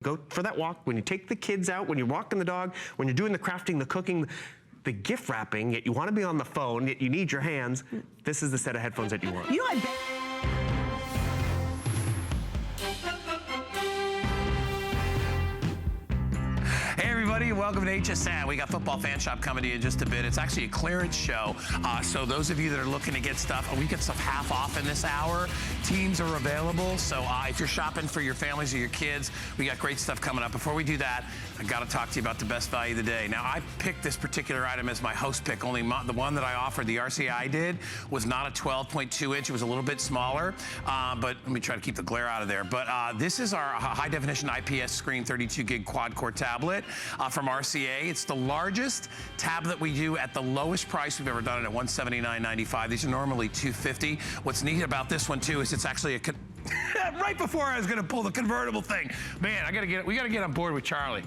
go for that walk, when you take the kids out, when you're walking the dog, when you're doing the crafting, the cooking, the gift wrapping, yet you want to be on the phone, yet you need your hands, this is the set of headphones that you want. You know, I bet. Hey everybody, welcome to HSN. We got Football Fan Shop coming to you in just a bit. It's actually a clearance show. So those of you that are looking to get stuff, we get stuff half off in this hour. Teams are available. So if you're shopping for your families or your kids, we got great stuff coming up. Before we do that, I got to talk to you about the best value of the day. Now, I picked this particular item as my host pick. Only the one that I offered, the RCI did, was not a 12.2 inch. It was a little bit smaller, but let me try to keep the glare out of there. But this is our high definition IPS screen 32 gig quad core tablet from RCA. It's the largest tablet we do at the lowest price we've ever done it at $179.95. These are normally $250. What's neat about this one too is it's actually a right before I was going to pull the convertible thing. Man, we got to get on board with Charlie.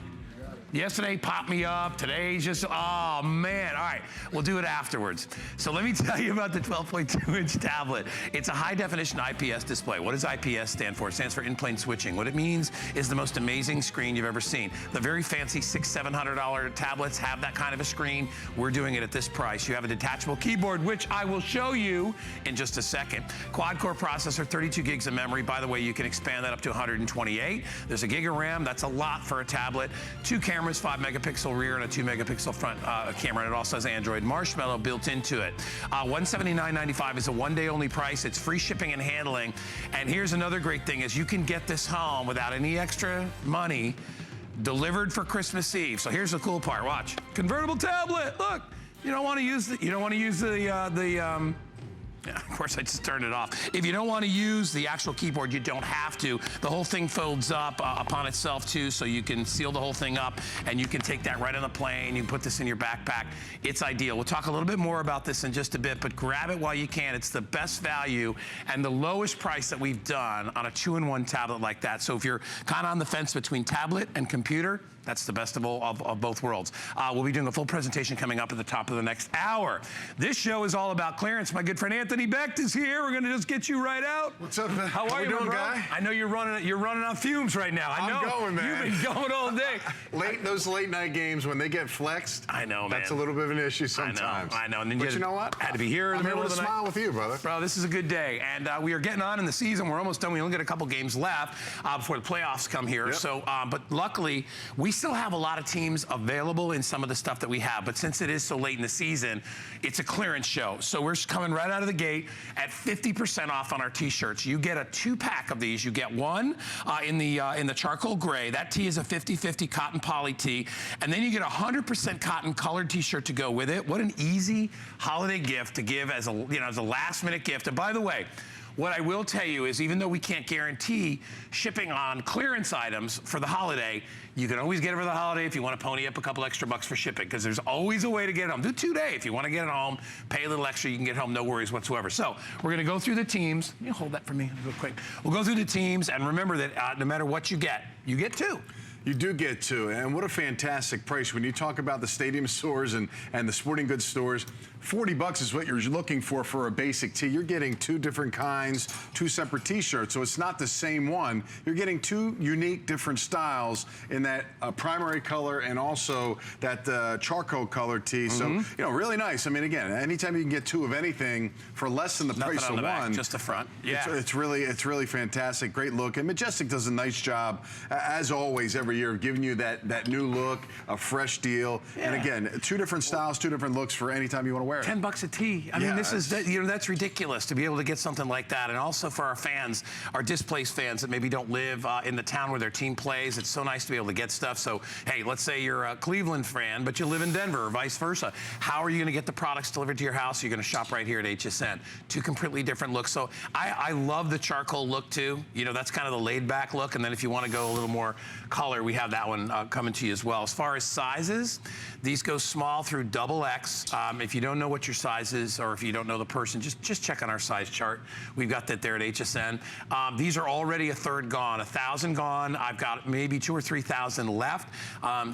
Yesterday popped me up, today's just, oh man. All right, we'll do it afterwards. So let me tell you about the 12.2 inch tablet. It's a high definition IPS display. What does IPS stand for? It stands for in-plane switching. What it means is the most amazing screen you've ever seen. The very fancy $600-700 tablets have that kind of a screen. We're doing it at this price. You have a detachable keyboard, which I will show you in just a second. Quad core processor, 32 gigs of memory. By the way, you can expand that up to 128. There's a gig of RAM. That's a lot for a tablet. 2 cameras, 5 megapixel rear and a 2 megapixel front camera, and it also has Android Marshmallow built into it. $179.95 is a one-day only price. It's free shipping and handling. And here's another great thing is you can get this home without any extra money, delivered for Christmas Eve. So here's the cool part. Watch. Convertible tablet. Look, you don't want to use the yeah, of course, I just turned it off. If you don't want to use the actual keyboard, you don't have to. The whole thing folds up upon itself too, so you can seal the whole thing up and you can take that right on the plane. You can put this in your backpack. It's ideal. We'll talk a little bit more about this in just a bit, but grab it while you can. It's the best value and the lowest price that we've done on a 2-in-1 tablet like that. So if you're kind of on the fence between tablet and computer, that's the best of both worlds. We'll be doing a full presentation coming up at the top of the next hour. This show is all about clearance. My good friend Anthony Becht is here. We're going to just get you right out. What's up, man? How are you doing, guy? I know you're running on fumes right now. I know. I'm going, man. You've been going all day. Those late night games when they get flexed. I know, man. That's a little bit of an issue sometimes. I know. And then but you know what? Had to be here in the middle of the night. I'm able to smile with you, brother. Bro, this is a good day, and we are getting on in the season. We're almost done. We only got a couple games left before the playoffs come here. Yep. So, but luckily, we still have a lot of teams available in some of the stuff that we have. But since it is so late in the season, it's a clearance show. So we're coming right out of the gate at 50% off on our t-shirts. You get a 2-pack of these. You get one in the charcoal gray. That tee is a 50-50 cotton poly tee. And then you get a 100% cotton colored t-shirt to go with it. What an easy holiday gift to give as a last minute gift. And by the way, what I will tell you is even though we can't guarantee shipping on clearance items for the holiday, you can always get it for the holiday if you want to pony up a couple extra bucks for shipping, because there's always a way to get it home. Do 2-day. If you want to get it home, pay a little extra, you can get it home, no worries whatsoever. So we're going to go through the teams. Can you hold that for me real quick? We'll go through the teams, and remember that no matter what you get 2. You do get 2, and what a fantastic price. When you talk about the stadium stores and the sporting goods stores, $40 is what you're looking for a basic tee. You're getting 2 different kinds, 2 separate t-shirts, so it's not the same one. You're getting 2 unique different styles in that primary color and also that charcoal color tee. So, you know, really nice. I mean, again, anytime you can get 2 of anything for less than the price of one. Back, just the front. Yeah. It's really fantastic. Great look. And Majestic does a nice job, as always, every year, of giving you that new look, a fresh deal. Yeah. And again, 2 different styles, 2 different looks for any time you want to wear it. $10 a tee. I mean, this is, that's ridiculous to be able to get something like that. And also for our fans, our displaced fans that maybe don't live in the town where their team plays, it's so nice to be able to get stuff. So, hey, let's say you're a Cleveland fan, but you live in Denver or vice versa. How are you going to get the products delivered to your house? You're going to shop right here at HSN. 2 completely different looks. So I love the charcoal look too. You know, that's kind of the laid back look. And then if you want to go a little more color, we have that one coming to you as well. As far as sizes, these go small through XXL. If you don't know what your size is, or if you don't know the person, just check on our size chart. We've got that there at HSN. These are already a third gone, 1,000 gone. I've got maybe 2,000 or 3,000 left.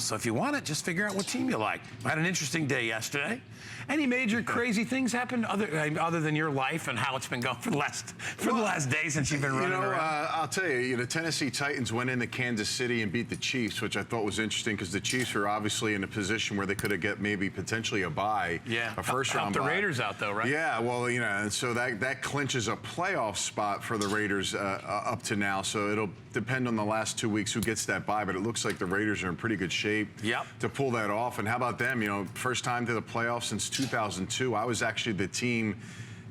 So if you want it, just figure out what team you like. I had an interesting day yesterday. Any major crazy things happened other than your life and how it's been going for the last day since you've been running around? I'll tell you, the Tennessee Titans went into Kansas City and beat the the Chiefs, which I thought was interesting because the Chiefs are obviously in a position where they could have get maybe potentially a bye, a first-round bye. Help the Raiders out, though, right? Yeah, well, you know, and so that clinches a playoff spot for the Raiders up to now. So it'll depend on the last 2 weeks who gets that bye, but it looks like the Raiders are in pretty good shape to pull that off. And how about them? You know, first time to the playoffs since 2002. I was actually the team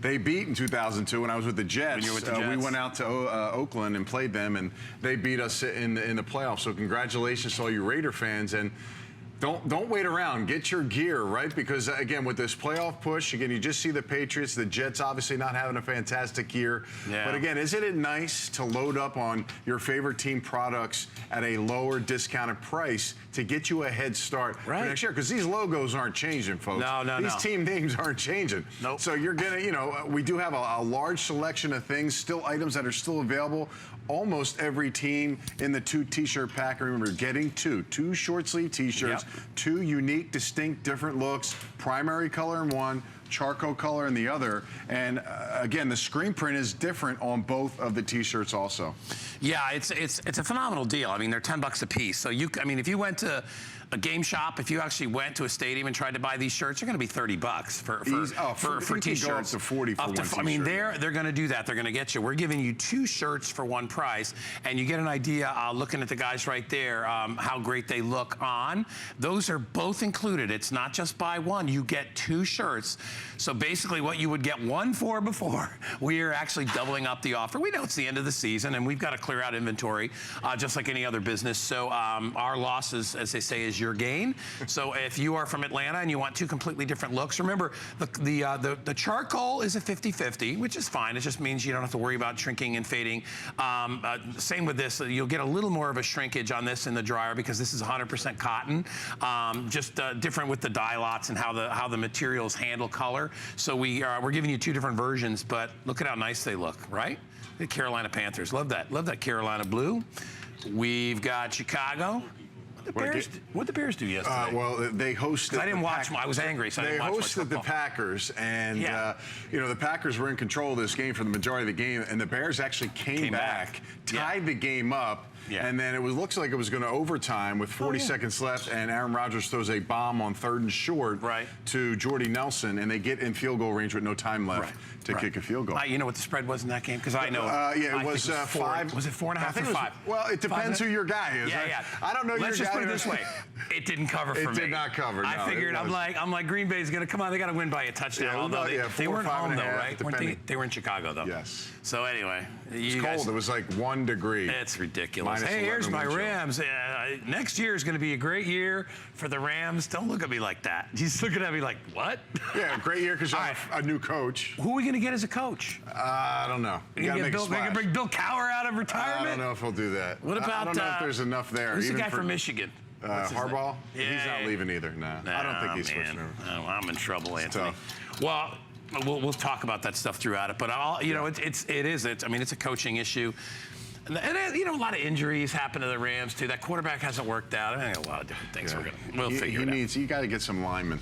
they beat in 2002 when I was with the Jets. When you were with the Jets. We went out to Oakland and played them, and they beat us in the playoffs. So congratulations to all you Raider fans. And don't wait around. Get your gear, right? Because, again, with this playoff push, again, you just see the Patriots, the Jets obviously not having a fantastic year. Yeah. But, again, isn't it nice to load up on your favorite team products at a lower discounted price to get you a head start for next year? Because these logos aren't changing, folks. These team names aren't changing. Nope. So you're going to, you know, we do have a large selection of things, still items that are still available. Almost every team in the 2 t-shirt pack. Remember, getting 2 short sleeve t-shirts, 2 unique, distinct, different looks, primary color in one, charcoal color in the other. And again, the screen print is different on both of the t-shirts also. Yeah, it's a phenomenal deal. I mean, they're $10 a piece. So I mean, if you went to a game shop, if you actually went to a stadium and tried to buy these shirts, they're going to be $30 for t-shirts. Go up to 40 for one t-shirt. I mean, they're going to do that. They're going to get you. We're giving you 2 shirts for one price, and you get an idea looking at the guys right there how great they look on. Those are both included. It's not just buy one. You get 2 shirts. So basically, what you would get one for before, we are actually doubling up the offer. We know it's the end of the season, and we've got to clear out inventory just like any other business. So our losses, as they say, is your gain. So if you are from Atlanta and you want 2 completely different looks, remember the charcoal is a 50-50, which is fine. It just means you don't have to worry about shrinking and fading. Same with this. You'll get a little more of a shrinkage on this in the dryer because this is 100% cotton. Just different with the dye lots and how the materials handle color. So we're giving you 2 different versions, but look at how nice they look, right? The Carolina Panthers. Love that. Love that Carolina blue. We've got Chicago. What did the Bears do yesterday? Well, they hosted. I didn't watch. I was angry, so I didn't watch. They hosted the Packers, and you know, the Packers were in control of this game for the majority of the game, and the Bears actually came back, tied the game up. And then it looks like it was going to overtime with 40 seconds left, and Aaron Rodgers throws a bomb on 3rd and short to Jordy Nelson, and they get in field goal range with no time left to kick a field goal. You know what the spread was in that game? Because I know. Yeah, it was 5. Was it 4.5 or 5? Well, it depends who your guy is. I don't know your guy. Let's just put it this way. It didn't cover for me. It did not cover. No, I figured, I'm like, Green Bay's going to come on. They got to win by a touchdown. Although they weren't home, though, right? They were in Chicago, though. Yes. So anyway. It's cold. It was like 1 degree. It's ridiculous. Hey, here's my Rams. Next year is going to be a great year for the Rams. Don't look at me like that. He's looking at me like, what? Yeah, great year because you have a new coach. Who are we going to get as a coach? I don't know. You got to make a splash. Bring Bill Cowher out of retirement? I don't know if he'll do that. What about? I don't know if there's enough there. Who's the guy from Michigan? Harbaugh? Yeah, he's not leaving either. No, I don't think he's switching over. Oh, I'm in trouble, Anthony. Well, we'll talk about that stuff throughout it, but you know, it is. I mean, it's a coaching issue. And you know, a lot of injuries happen to the Rams too. That quarterback hasn't worked out. I think a lot of different things. We'll figure it out. You got to get some linemen.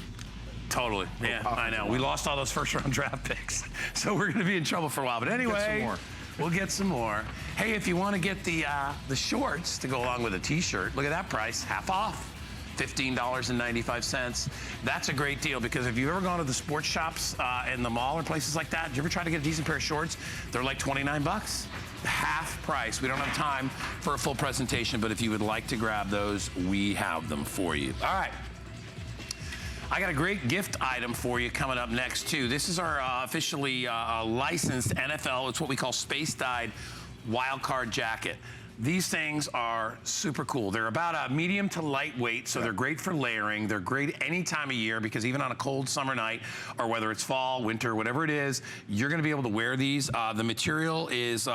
Totally. Yeah, I know. We lost all those first-round draft picks, so we're going to be in trouble for a while. But anyway, we'll get some more. Hey, if you want to get the shorts to go along with a T-shirt, look at that price, half off. $15.95. That's a great deal because if you've ever gone to the sports shops in the mall or places like that, did you ever try to get a decent pair of shorts? They're like $29. Half price. We don't have time for a full presentation, but if you would like to grab those, we have them for you. All right. I got a great gift item for you coming up next, too. This is our officially licensed NFL. It's what we call Space Dyed Wild Card Jacket. These things are super cool. They're about a medium to lightweight, so they're great for layering. They're great any time of year because even on a cold summer night or whether it's fall, winter, whatever it is, you're going to be able to wear these. The material is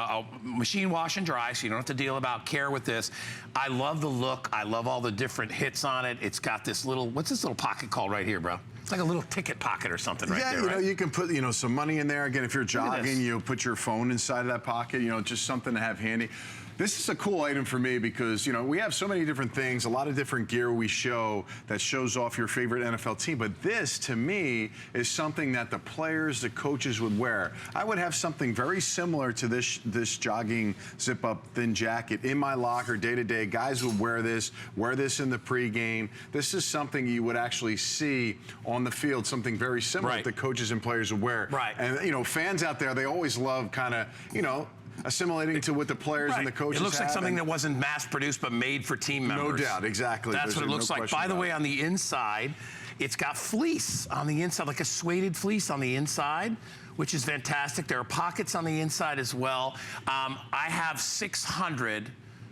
machine wash and dry, so you don't have to deal about care with this. I love the look. I love all the different hits on it. It's got this little, what's this little pocket called right here, bro? It's like a little ticket pocket or something right there, you know, you can put, you know, some money in there. Again, if you're jogging, you put your phone inside of that pocket, you know, just something to have handy. This is a cool item for me because, you know, we have so many different things, a lot of different gear we show that shows off your favorite NFL team. But this, to me, is something that the players, the coaches would wear. I would have something very similar to this jogging zip-up thin jacket in my locker day to day. Guys would wear this in the pregame. This is something you would actually see on the field, something very similar that the coaches and players would wear. Right. And, you know, fans out there, they always love kind of, you know, assimilating to what the players and the coaches It looks like have, something that wasn't mass-produced but made for team members. No doubt, exactly. That's what it looks like. By the way, on the inside, it's got fleece on the inside, like a suede fleece on the inside, which is fantastic. There are pockets on the inside as well. I have 600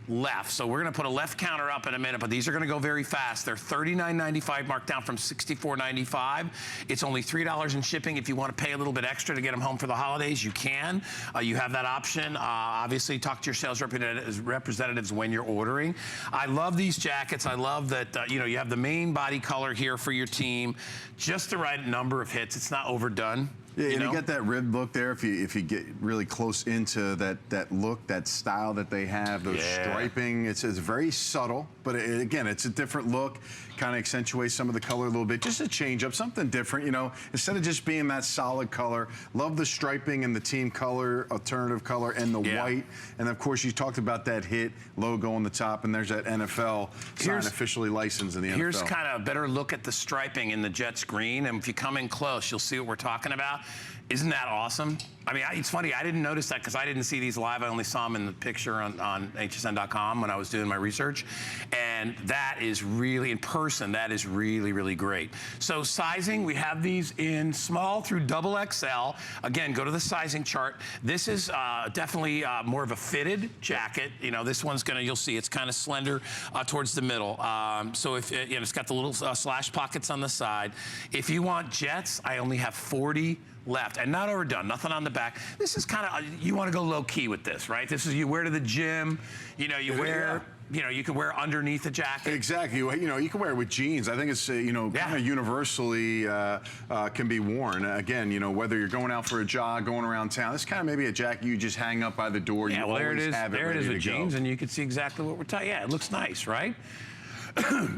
left. So we're going to put a left counter up in a minute, but these are going to go very fast. They're $39.95 marked down from $64.95. It's only $3 in shipping. If you want to pay a little bit extra to get them home for the holidays, you can. You have that option. Obviously, talk to your sales representatives when you're ordering. I love these jackets. I love that, you know, you have the main body color here for your team. Just the right number of hits. It's not overdone. Yeah, and you get that ribbed look there if you get really close into that look, that style that they have, those striping. It's very subtle, but again, it's a different look. Kind of accentuates some of the color a little bit, just to change up something different, you know, instead of just being that solid color. Love the striping and the team color, alternative color, and the white. And of course, you talked about that hit logo on the top, and there's that NFL sign officially licensed in the NFL. Here's kind of a better look at the striping in the Jets green, and if you come in close, you'll see what we're talking about. Isn't that awesome? I mean, it's funny, I didn't notice that because I didn't see these live. I only saw them in the picture on hsn.com when I was doing my research. And that is really, in person, that is really, really great. So sizing, we have these in small through XXL. Again, go to the sizing chart. This is definitely more of a fitted jacket. You know, this one's gonna, you'll see, it's kind of slender towards the middle. So if, you know, it's got the little slash pockets on the side. If you want Jets, I only have 40 left, and not overdone, nothing on the back. This is kind of, you want to go low key with this, right? This is, you wear to the gym, you know, you wear, you know, you can wear underneath the jacket. Exactly, you know, you can wear it with jeans. I think it's, you know, kind of universally can be worn. Again, you know, whether you're going out for a jog, going around town, this kind of maybe a jacket you just hang up by the door. Yeah, you well, there it is. There it is with jeans, and you can see exactly what we're talking. Yeah, it looks nice, right?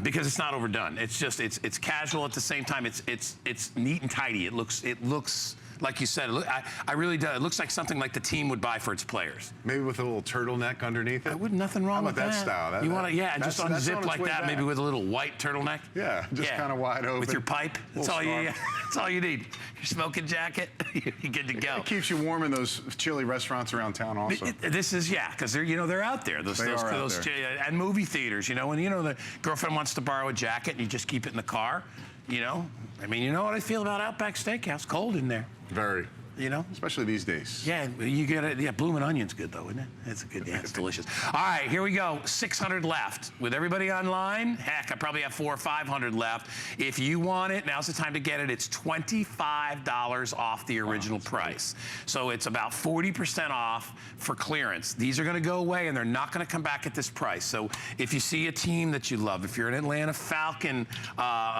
Because it's not overdone. It's just, it's casual at the same time. It's neat and tidy. It looks like you said, I really do. It looks like something like the team would buy for its players. Maybe with a little turtleneck underneath it. Nothing wrong with that. How about that style? You want to, just unzip like that, maybe with a little white turtleneck. Yeah, just kind of wide open. With your pipe. That's all you. That's all you need. Your smoking jacket. You're good to go. It keeps you warm in those chilly restaurants around town, also. This is because they're they're out there. Those and movie theaters. You know, when the girlfriend wants to borrow a jacket and you just keep it in the car. You know, I mean, you know what I feel about Outback Steakhouse? Cold in there. Very. You know? Especially these days. Yeah, you get it. Yeah, bloomin' onion's good though, isn't it? It's good. Yeah, it's delicious. All right, here we go. 600 left. With everybody online, heck, I probably have 400 or 500 left. If you want it, now's the time to get it. It's $25 off the original price. So it's about 40% off for clearance. These are going to go away, and they're not going to come back at this price. So if you see a team that you love, if you're an Atlanta Falcon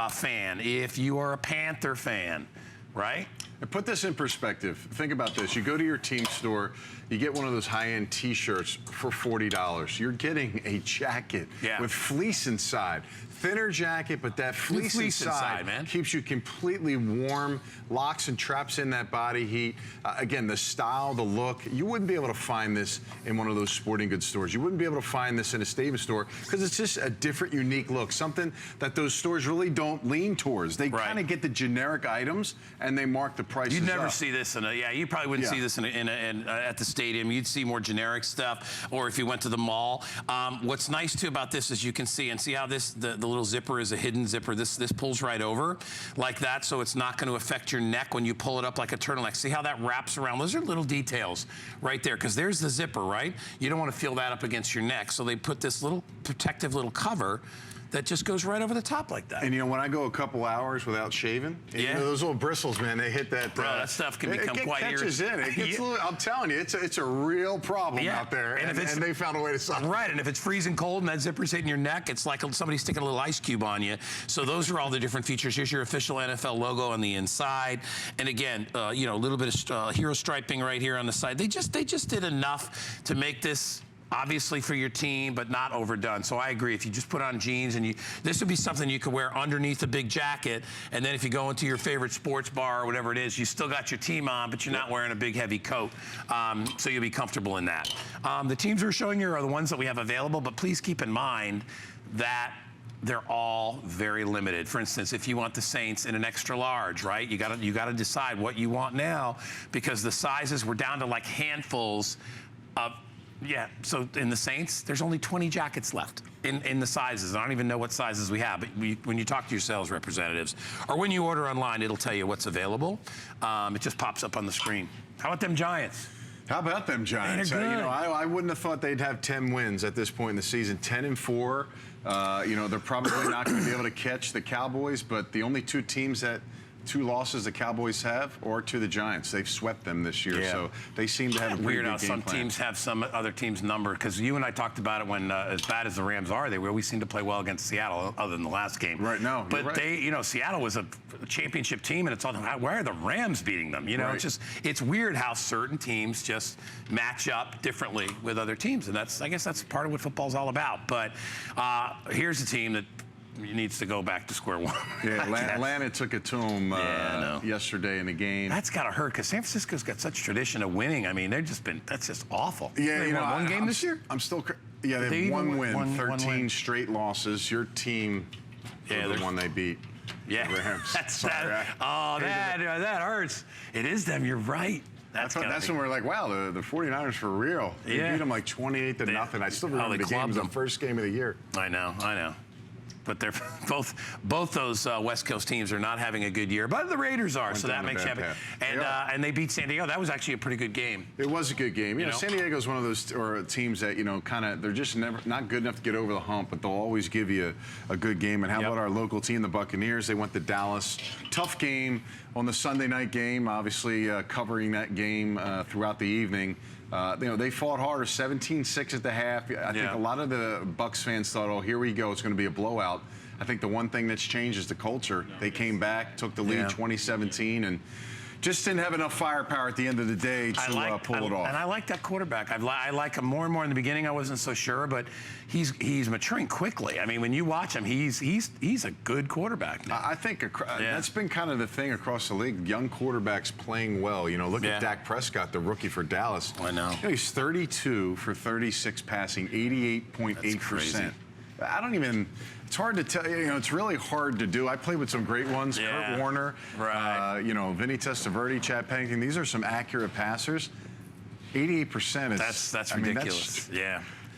fan, if you are a Panther fan, right? And put this in perspective. Think about this. You go to your team store, you get one of those high-end T-shirts for $40. You're getting a jacket with fleece inside. Thinner jacket, but that fleece inside man. Keeps you completely warm, locks and traps in that body heat. Again, the style, the look, you wouldn't be able to find this in one of those sporting goods stores. You wouldn't be able to find this in a Stadium store because it's just a different, unique look, something that those stores really don't lean towards. They kind of get the generic items and they mark the prices You'd never up. see this in a, you probably wouldn't see this at the stadium. You'd see more generic stuff, or if you went to the mall. What's nice too about this is you can see how this, the little zipper is a hidden zipper. This pulls right over like that, so it's not going to affect your neck when you pull it up like a turtleneck. See how that wraps around? Those are little details right there, because there's the zipper, right? You don't want to feel that up against your neck, so they put this little protective little cover that just goes right over the top like that. And you know, when I go a couple hours without shaving, you know, those little bristles, man, they hit that. Bro, that stuff can become quite irritating. It gets a little, I'm telling you, it's a real problem out there, and they found a way to solve it. Right, and if it's freezing cold and that zipper's hitting your neck, it's like somebody sticking a little ice cube on you. So those are all the different features. Here's your official NFL logo on the inside, and again, you know, a little bit of hero striping right here on the side. They just did enough to make this obviously for your team, but not overdone. So I agree. If you just put on jeans and this would be something you could wear underneath a big jacket, and then if you go into your favorite sports bar or whatever it is, you still got your team on, but you're not wearing a big heavy coat. So you'll be comfortable in that. The teams we're showing you are the ones that we have available, but please keep in mind that they're all very limited. For instance, if you want the Saints in an extra large, right? You gotta decide what you want now, because the sizes were down to like handfuls of. Yeah, so in the Saints, there's only 20 jackets left in the sizes. I don't even know what sizes we have, but when you talk to your sales representatives, or when you order online, it'll tell you what's available. It just pops up on the screen. How about them Giants? How about them Giants? They're good. You know, I wouldn't have thought they'd have 10 wins at this point in the season. 10-4. You know, they're probably not going to be able to catch the Cowboys, but the only two losses the Cowboys have are to the Giants. They've swept them this year, so they seem to have a pretty Weird good how game some plan. teams have some other teams numbered, because you and I talked about it when, as bad as the Rams are, they always seem to play well against Seattle, other than the last game. Right, no, but right. they, you know, Seattle was a championship team, and it's all, why are the Rams beating them? You know, Right. it's weird how certain teams just match up differently with other teams, and I guess that's part of what football's all about. But here's a team that needs to go back to square one. Yeah, Atlanta took it to them yesterday in the game. That's got to hurt, because San Francisco's got such tradition of winning. I mean, that's just awful. Yeah, They won one game this year? I'm still. Yeah, They they have even one win, won 13 win. straight losses. Your team, the one they beat. Yeah, The Rams. that's Sorry, that. Oh, that hurts. It is them. You're right. That's when we're like, wow, the 49ers for real. They beat them like 28-0. I still remember the game was the first game of the year. I know. But they're both those West Coast teams are not having a good year, but the Raiders are, so that makes you happy. And they beat San Diego. That was actually a pretty good game. It was a good game. You know, San Diego's one of those teams that, you know, kind of, they're just never not good enough to get over the hump, but they'll always give you a good game. And how about our local team, the Buccaneers? They went to Dallas. Tough game on the Sunday night game, obviously covering that game throughout the evening. You know, they fought harder, 17-6 at the half. I think a lot of the Bucs fans thought, oh, here we go, it's going to be a blowout. I think the one thing that's changed is the culture. They came back, took the lead 2017, and just didn't have enough firepower at the end of the day to pull it off. And I like that quarterback. I like him more and more. In the beginning, I wasn't so sure, but he's maturing quickly. I mean, when you watch him, he's a good quarterback now. I think that's been kind of the thing across the league. Young quarterbacks playing well. You know, look at Dak Prescott, the rookie for Dallas. I know. You know, he's 32 for 36 passing, 88.8%. I don't even. It's hard to tell. You know, it's really hard to do. I played with some great ones. Kurt Warner, you know, Vinny Testaverde, Chad Pennington. These are some accurate passers. 88% is. That's ridiculous.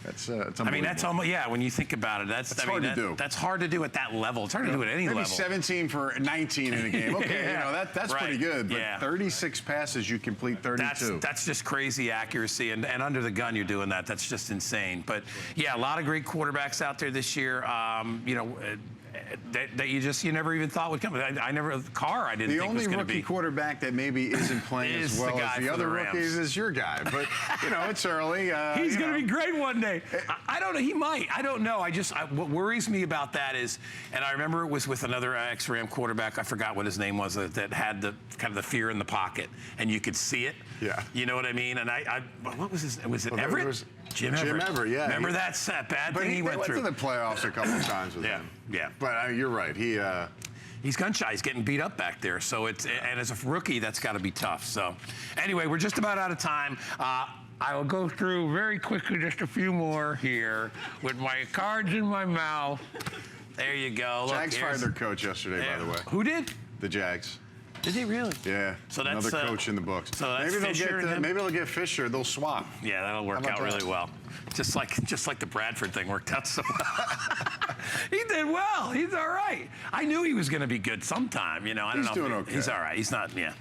That's unbelievable. I mean, that's almost, when you think about it, that's hard to do. That's hard to do at that level. It's hard to do at any level. Maybe 17 for 19 in a game. Okay, you know, that's pretty good. But 36 passes, you complete 32. That's just crazy accuracy. And under the gun, you're doing that. That's just insane. But, yeah, a lot of great quarterbacks out there this year. You know, that you never even thought would come. I didn't think was going to be. The only rookie quarterback that maybe isn't playing as well as the other rookies is your guy. But, you know, it's early. He's going to be great one day. I don't know. He might. I don't know. What worries me about that is, and I remember it was with another ex-Ram quarterback. I forgot what his name was, that had the kind of the fear in the pocket, and you could see it. Yeah. You know what I mean? And what was his? Was it Everett? Jim Everett, yeah. Remember that bad thing he went through? He went to the playoffs a couple of times with him. Yeah. But you're right. He's gun shy. He's getting beat up back there. So and as a rookie, that's got to be tough. So anyway, we're just about out of time. I will go through very quickly just a few more here with my cards in my mouth. There you go. Jags fired their coach yesterday, by the way. Who did? The Jags. Did he really? Yeah. So that's another coach in the books. So that's maybe they'll get Fisher. They'll swap. Yeah, that'll work out really well. Just like the Bradford thing worked out so well. He did well. He's all right. I knew he was going to be good sometime. You know, I don't know. He's doing okay. He's all right. He's not. Yeah.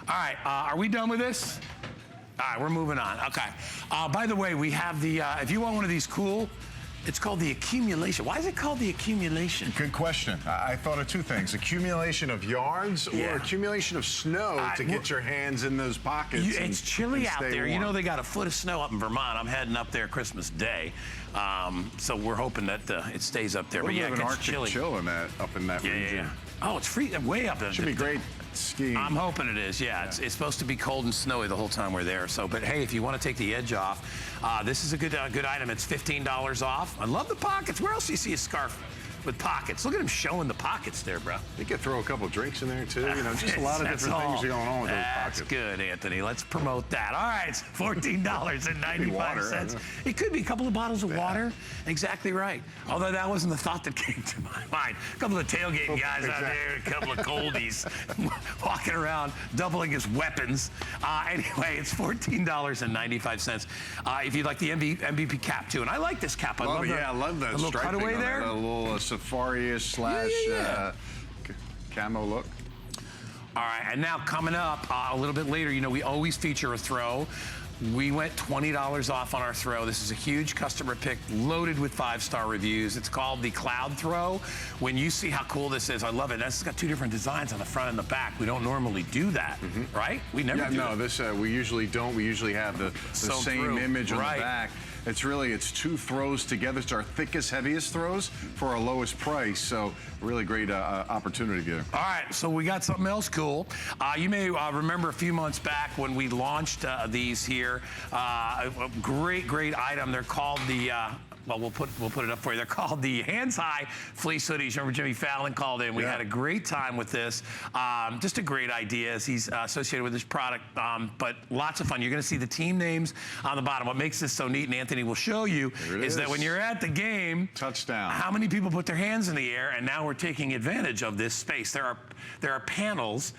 All right. Are we done with this? All right, we're moving on. Okay. By the way, we have the. If you want one of these cool. It's called the accumulation. Why is it called the accumulation? Good question. I thought of two things. Accumulation of yards or accumulation of snow to get your hands in those pockets. It's chilly out there. Warm. You know, they got a foot of snow up in Vermont. I'm heading up there Christmas Day. So we're hoping that it stays up there. But yeah, it gets Arctic chilly. Chill in that, up in that region. Oh, it's free way up there. Should be great. skiing. I'm hoping it is, yeah. It's supposed to be cold and snowy the whole time we're there. So, but hey, if you want to take the edge off, this is a good item. It's $15 off. I love the pockets. Where else do you see a scarf with pockets? Look at him showing the pockets there, bro. You could throw a couple drinks in there too. You know, just a lot of different things going on with those pockets. That's good, Anthony. Let's promote that. All right, it's $14.95. It could be a couple of bottles of water. Exactly right. Although that wasn't the thought that came to my mind. A couple of tailgating guys out there, a couple of coldies walking around, doubling as weapons. Anyway, it's $14.95. If you'd like the MVP cap too, and I like this cap. I love that little striping cutaway there. A little safari-ish slash camo look. All right, and now coming up a little bit later, you know, we always feature a throw. We went $20 off on our throw. This is a huge customer pick, loaded with 5-star reviews. It's called the Cloud Throw. When you see how cool this is, I love it. This has got 2 different designs on the front and the back. We don't normally do that, right? We never do that. This we usually don't. We usually have the same image on the back. It's 2 throws together. It's our thickest, heaviest throws for our lowest price. So really great opportunity there. All right, so we got something else cool. You may remember a few months back when we launched these here. A great item. They're called the well, we'll put it up for you. They're called the Hands High Fleece Hoodies. Remember Jimmy Fallon called in. We had a great time with this. Just a great idea as he's associated with this product, but lots of fun. You're going to see the team names on the bottom. What makes this so neat, and Anthony will show you, is that when you're at the game, touchdown, how many people put their hands in the air, and now we're taking advantage of this space. There are panels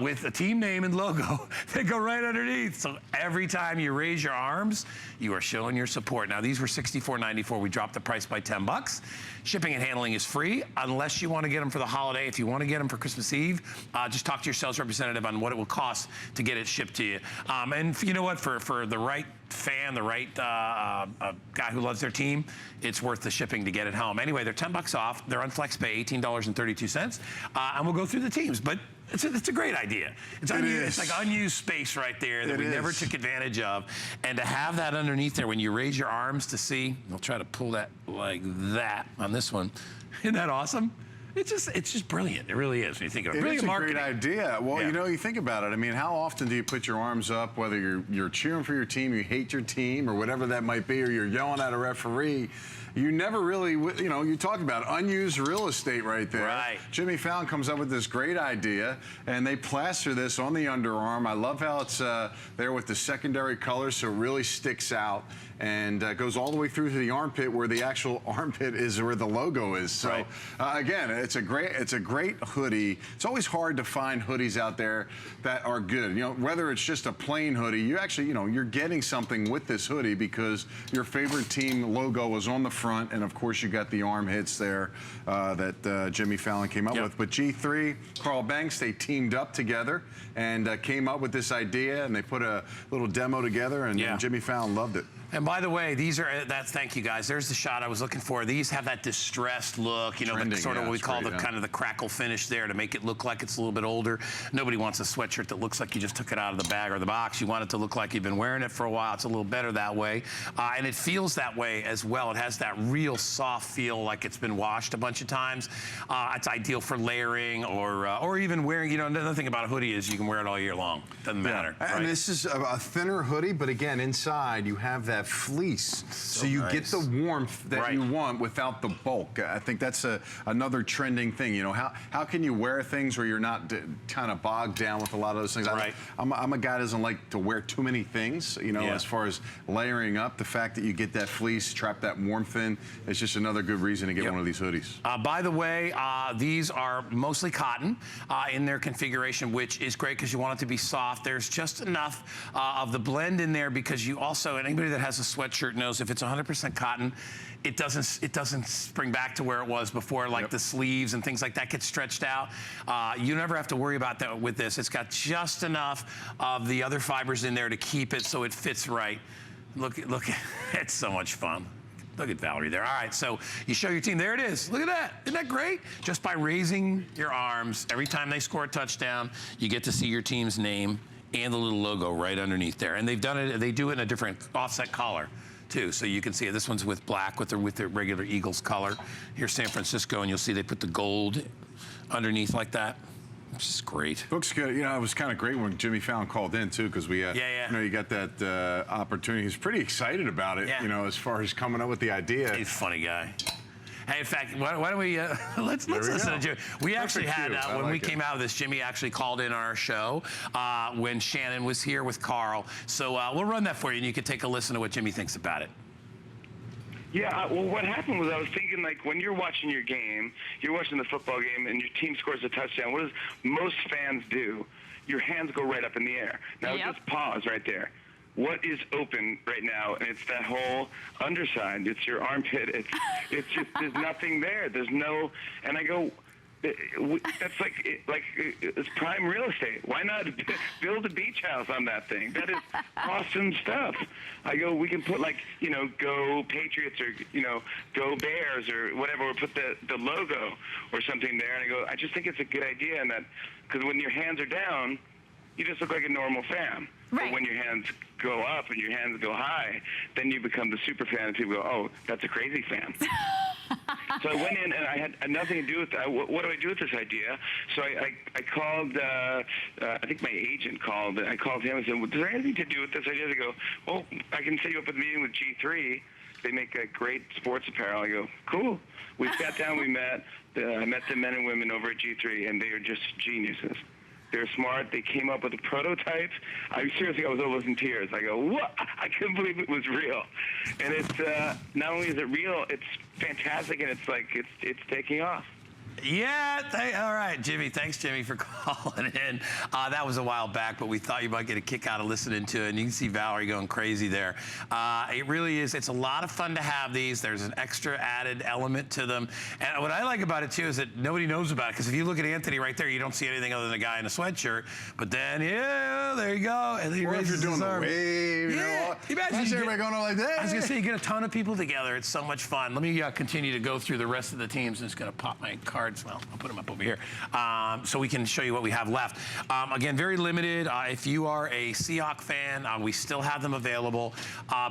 with a team name and logo that go right underneath. So every time you raise your arms, you are showing your support. Now, these were $64.94. We dropped the price by $10. Shipping and handling is free unless you want to get them for the holiday. If you want to get them for Christmas Eve, just talk to your sales representative on what it will cost to get it shipped to you. And you know what? For the right fan, the right guy who loves their team, it's worth the shipping to get it home. Anyway, they're $10 off. They're on FlexPay, $18.32. And we'll go through the teams. But it's a great idea. It's like unused space right there that we never took advantage of. And to have that underneath there when you raise your arms to see, I'll try to pull that like that on this one. Isn't that awesome? It's just brilliant. It really is when you think of it. Brilliant marketing. It's a great idea. Well, you know, you think about it. I mean, how often do you put your arms up, whether you're cheering for your team, you hate your team, or whatever that might be, or you're yelling at a referee? You never really, you know, you talk about unused real estate right there. Right. Jimmy Fallon comes up with this great idea, and they plaster this on the underarm. I love how it's there with the secondary colors, so it really sticks out, and goes all the way through to the armpit, where the actual armpit is where the logo is. So again, it's a great hoodie. It's always hard to find hoodies out there that are good. You know, whether it's just a plain hoodie, you actually, you know, you're getting something with this hoodie because your favorite team logo is on the front, and of course you got the arm hits there that Jimmy Fallon came up with. But G3, Carl Banks, they teamed up together and came up with this idea, and they put a little demo together, and Jimmy Fallon loved it. And by the way, these are, thank you guys. There's the shot I was looking for. These have that distressed look, you know, the sort of what we call the kind of the crackle finish there to make it look like it's a little bit older. Nobody wants a sweatshirt that looks like you just took it out of the bag or the box. You want it to look like you've been wearing it for a while. It's a little better that way. And it feels that way as well. It has that real soft feel like it's been washed a bunch of times. It's ideal for layering or even wearing, you know, another thing about a hoodie is you can wear it all year long. Doesn't matter. Right? And this is a thinner hoodie, but again, inside you have that fleece, so you get the warmth that you want without the bulk. I think that's another trending thing. You know, how can you wear things where you're not kind of bogged down with a lot of those things? I'm a guy that doesn't like to wear too many things. You know, as far as layering up, the fact that you get that fleece, trap that warmth in, it's just another good reason to get one of these hoodies. By the way, these are mostly cotton in their configuration, which is great because you want it to be soft. There's just enough of the blend in there because you also, and anybody that has a sweatshirt knows if it's 100% cotton, it doesn't spring back to where it was before, like the sleeves and things like that get stretched out. You never have to worry about that with this. It's got just enough of the other fibers in there to keep it so it fits right. Look, it's so much fun. Look at Valerie there. All right, so you show your team. There it is. Look at that. Isn't that great? Just by raising your arms, every time they score a touchdown, you get to see your team's name and the little logo right underneath there. And they've done it, they do it in a different offset collar too. So you can see it. This one's with black with the regular Eagles color. Here's San Francisco, and you'll see they put the gold underneath like that. which is great. Looks good. You know, it was kind of great when Jimmy Fallon called in too, because we, you know, you got that opportunity. He's pretty excited about it. You know, as far as coming up with the idea. He's a funny guy. Hey, in fact, why don't we let's listen to Jimmy. We actually had when we came out of this, Jimmy actually called in on our show when Shannon was here with Carl. So we'll run that for you, and you can take a listen to what Jimmy thinks about it. Yeah, well, what happened was I was thinking, like, when you're watching your game, you're watching the football game, and your team scores a touchdown, what does most fans do? Your hands go right up in the air. Now, just pause right there. What is open right now? And it's that whole underside. It's your armpit. It's just, there's nothing there. There's no, and I go, that's like it's prime real estate. Why not build a beach house on that thing? That is awesome stuff. I go, we can put, like, you know, go Patriots, or, you know, go Bears, or whatever, or put the logo or something there. And I go, I just think it's a good idea, and that, because when your hands are down, you just look like a normal fan. Right. But when your hands go up and your hands go high, then you become the super fan, and people go, oh, that's a crazy fan. So I went in, and I had nothing to do with that. What do I do with this idea? So I called, I think my agent called. I called him and said, well, is there anything to do with this idea? They go, well, I can set you up with a meeting with G3. They make a great sports apparel. I go, cool. We sat down, we met. I met the men and women over at G3, and they are just geniuses. They're smart. They came up with a prototype. I was almost in tears. I go, what? I couldn't believe it was real. And it's not only is it real, it's fantastic, and it's like it's taking off. Yeah, all right, Jimmy. Thanks, Jimmy, for calling in. That was a while back, but we thought you might get a kick out of listening to it, and you can see Valerie going crazy there. It really is. It's a lot of fun to have these. There's an extra added element to them. And what I like about it, too, is that nobody knows about it, because if you look at Anthony right there, you don't see anything other than a guy in a sweatshirt. But then, yeah, there you go. And then he raises you're doing his arm. the wave, yeah. Imagine everybody going on like that. I was going to say, you get a ton of people together. It's so much fun. Let me continue to go through the rest of the teams. I'm just going to pop my cards. Well, I'll put them up over here so we can show you what we have left. Again, very limited. If you are a Seahawk fan, we still have them available,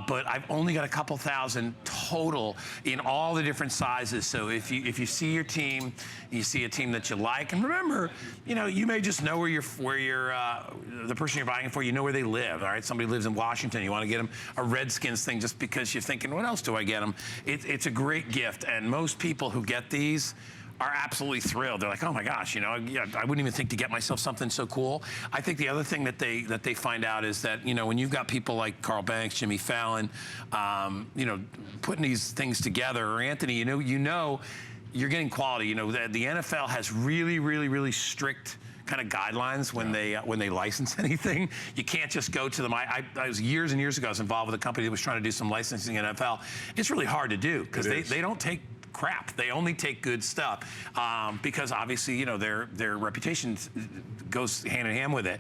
but I've only got a couple thousand total in all the different sizes. So if you see your team, you see a team that you like, and remember, you know, you may just know where the person you're buying it for, you know where they live. All right, somebody lives in Washington, you want to get them a Redskins thing just because you're thinking, what else do I get them? It's a great gift, and most people who get these are absolutely thrilled. They're like, oh my gosh, you know, I wouldn't even think to get myself something so cool. I think the other thing that they find out is that, you know, when you've got people like Carl Banks, Jimmy Fallon, you know, putting these things together, or Anthony, you know, you're getting quality. You know, the NFL has really, really, really strict kind of guidelines when they license anything. You can't just go to them. I was years and years ago, I was involved with a company that was trying to do some licensing in NFL. It's really hard to do, because they don't take crap. They only take good stuff, because obviously, you know, their reputation goes hand in hand with it.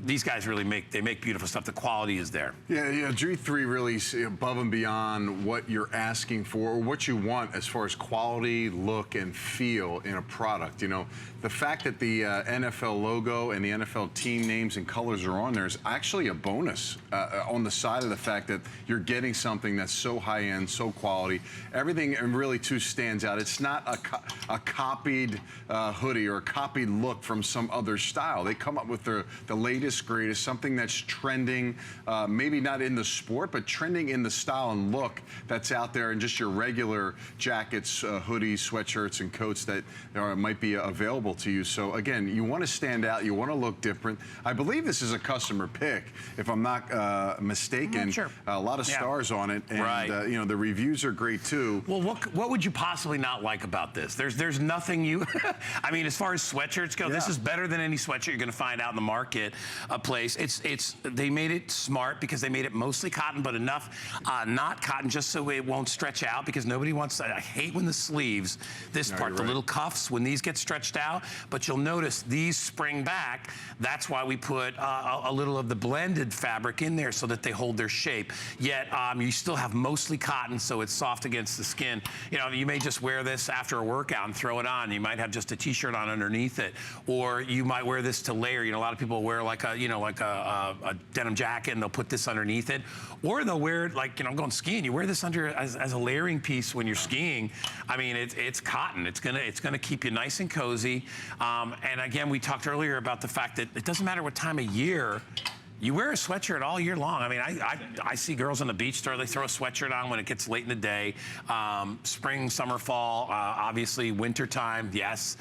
These guys really make beautiful stuff. The quality is there. Yeah, G3 really above and beyond what you're asking for, or what you want as far as quality, look, and feel in a product. You know, the fact that the NFL logo and the NFL team names and colors are on there is actually a bonus on the side of the fact that you're getting something that's so high-end, so quality. Everything really, too, stands out. It's not a copied hoodie or a copied look from some other style. They come up with the latest, greatest, something that's trending, maybe not in the sport, but trending in the style and look that's out there, and just your regular jackets, hoodies, sweatshirts, and coats that might be available to you. So again, you want to stand out, you want to look different. I believe this is a customer pick, if I'm not mistaken. Sure. A lot of stars on it, and you know, the reviews are great too. Well, what would you possibly not like about this? There's nothing you. I mean, as far as sweatshirts go, this is better than any sweatshirt you're going to find out in the market. Place. They made it smart, because they made it mostly cotton, but enough not cotton just so it won't stretch out, because nobody wants. I hate when the sleeves, this part, the little cuffs, when these get stretched out. But you'll notice these spring back. That's why we put a little of the blended fabric in there, so that they hold their shape. Yet you still have mostly cotton, so it's soft against the skin. You know, you may just wear this after a workout and throw it on. You might have just a t-shirt on underneath it, or you might wear this to layer. You know, a lot of people wear like a denim jacket, and they'll put this underneath it, or they'll wear it like, going skiing. You wear this under as a layering piece when you're skiing. I mean, it's cotton. It's gonna keep you nice and cozy. And again, we talked earlier about the fact that it doesn't matter what time of year. You wear a sweatshirt all year long. I mean, I see girls on the beach store, they throw a sweatshirt on when it gets late in the day. Spring, summer, fall, obviously winter time, yes.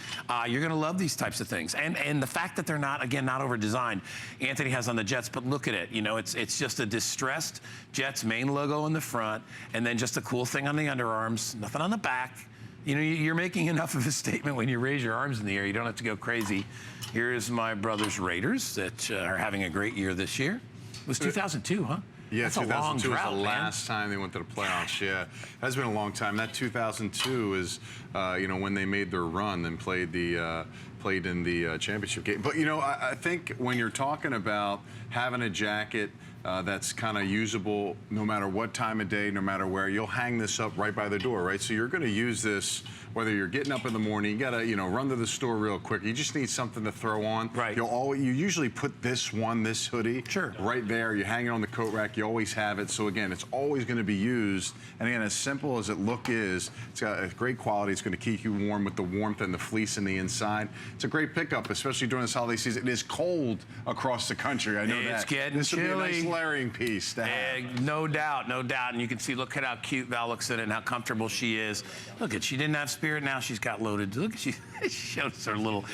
You're gonna love these types of things. And the fact that they're not over-designed. Anthony has on the Jets, but look at it. It's just a distressed Jets main logo in the front, and then just a cool thing on the underarms, nothing on the back. You're making enough of a statement when you raise your arms in the air. You don't have to go crazy. Here's my brother's Raiders that are having a great year this year. It was 2002, huh? Yeah, that's 2002 a long drought, was the man. last time they went to the playoffs. Yeah, that's been a long time. That 2002 is, when they made their run and played in the championship game. But I think when you're talking about having a jacket that's kind of usable no matter what time of day, no matter where, you'll hang this up right by the door, right? So you're going to use this whether you're getting up in the morning, you got to run to the store real quick. You just need something to throw on. Right. You usually put this hoodie right there. You hang it on the coat rack. You always have it. So again, it's always going to be used. And again, as simple as it is, it's got a great quality. It's going to keep you warm with the warmth and the fleece in the inside. It's a great pickup, especially during this holiday season. It is cold across the country. I know it's that. Getting this would chilly. be a nice layering piece to have. No doubt, no doubt. And you can see, look at how cute Val looks in it and how comfortable she is. Look at, she didn't have Spirit, now she's got loaded. Look at, she shows her little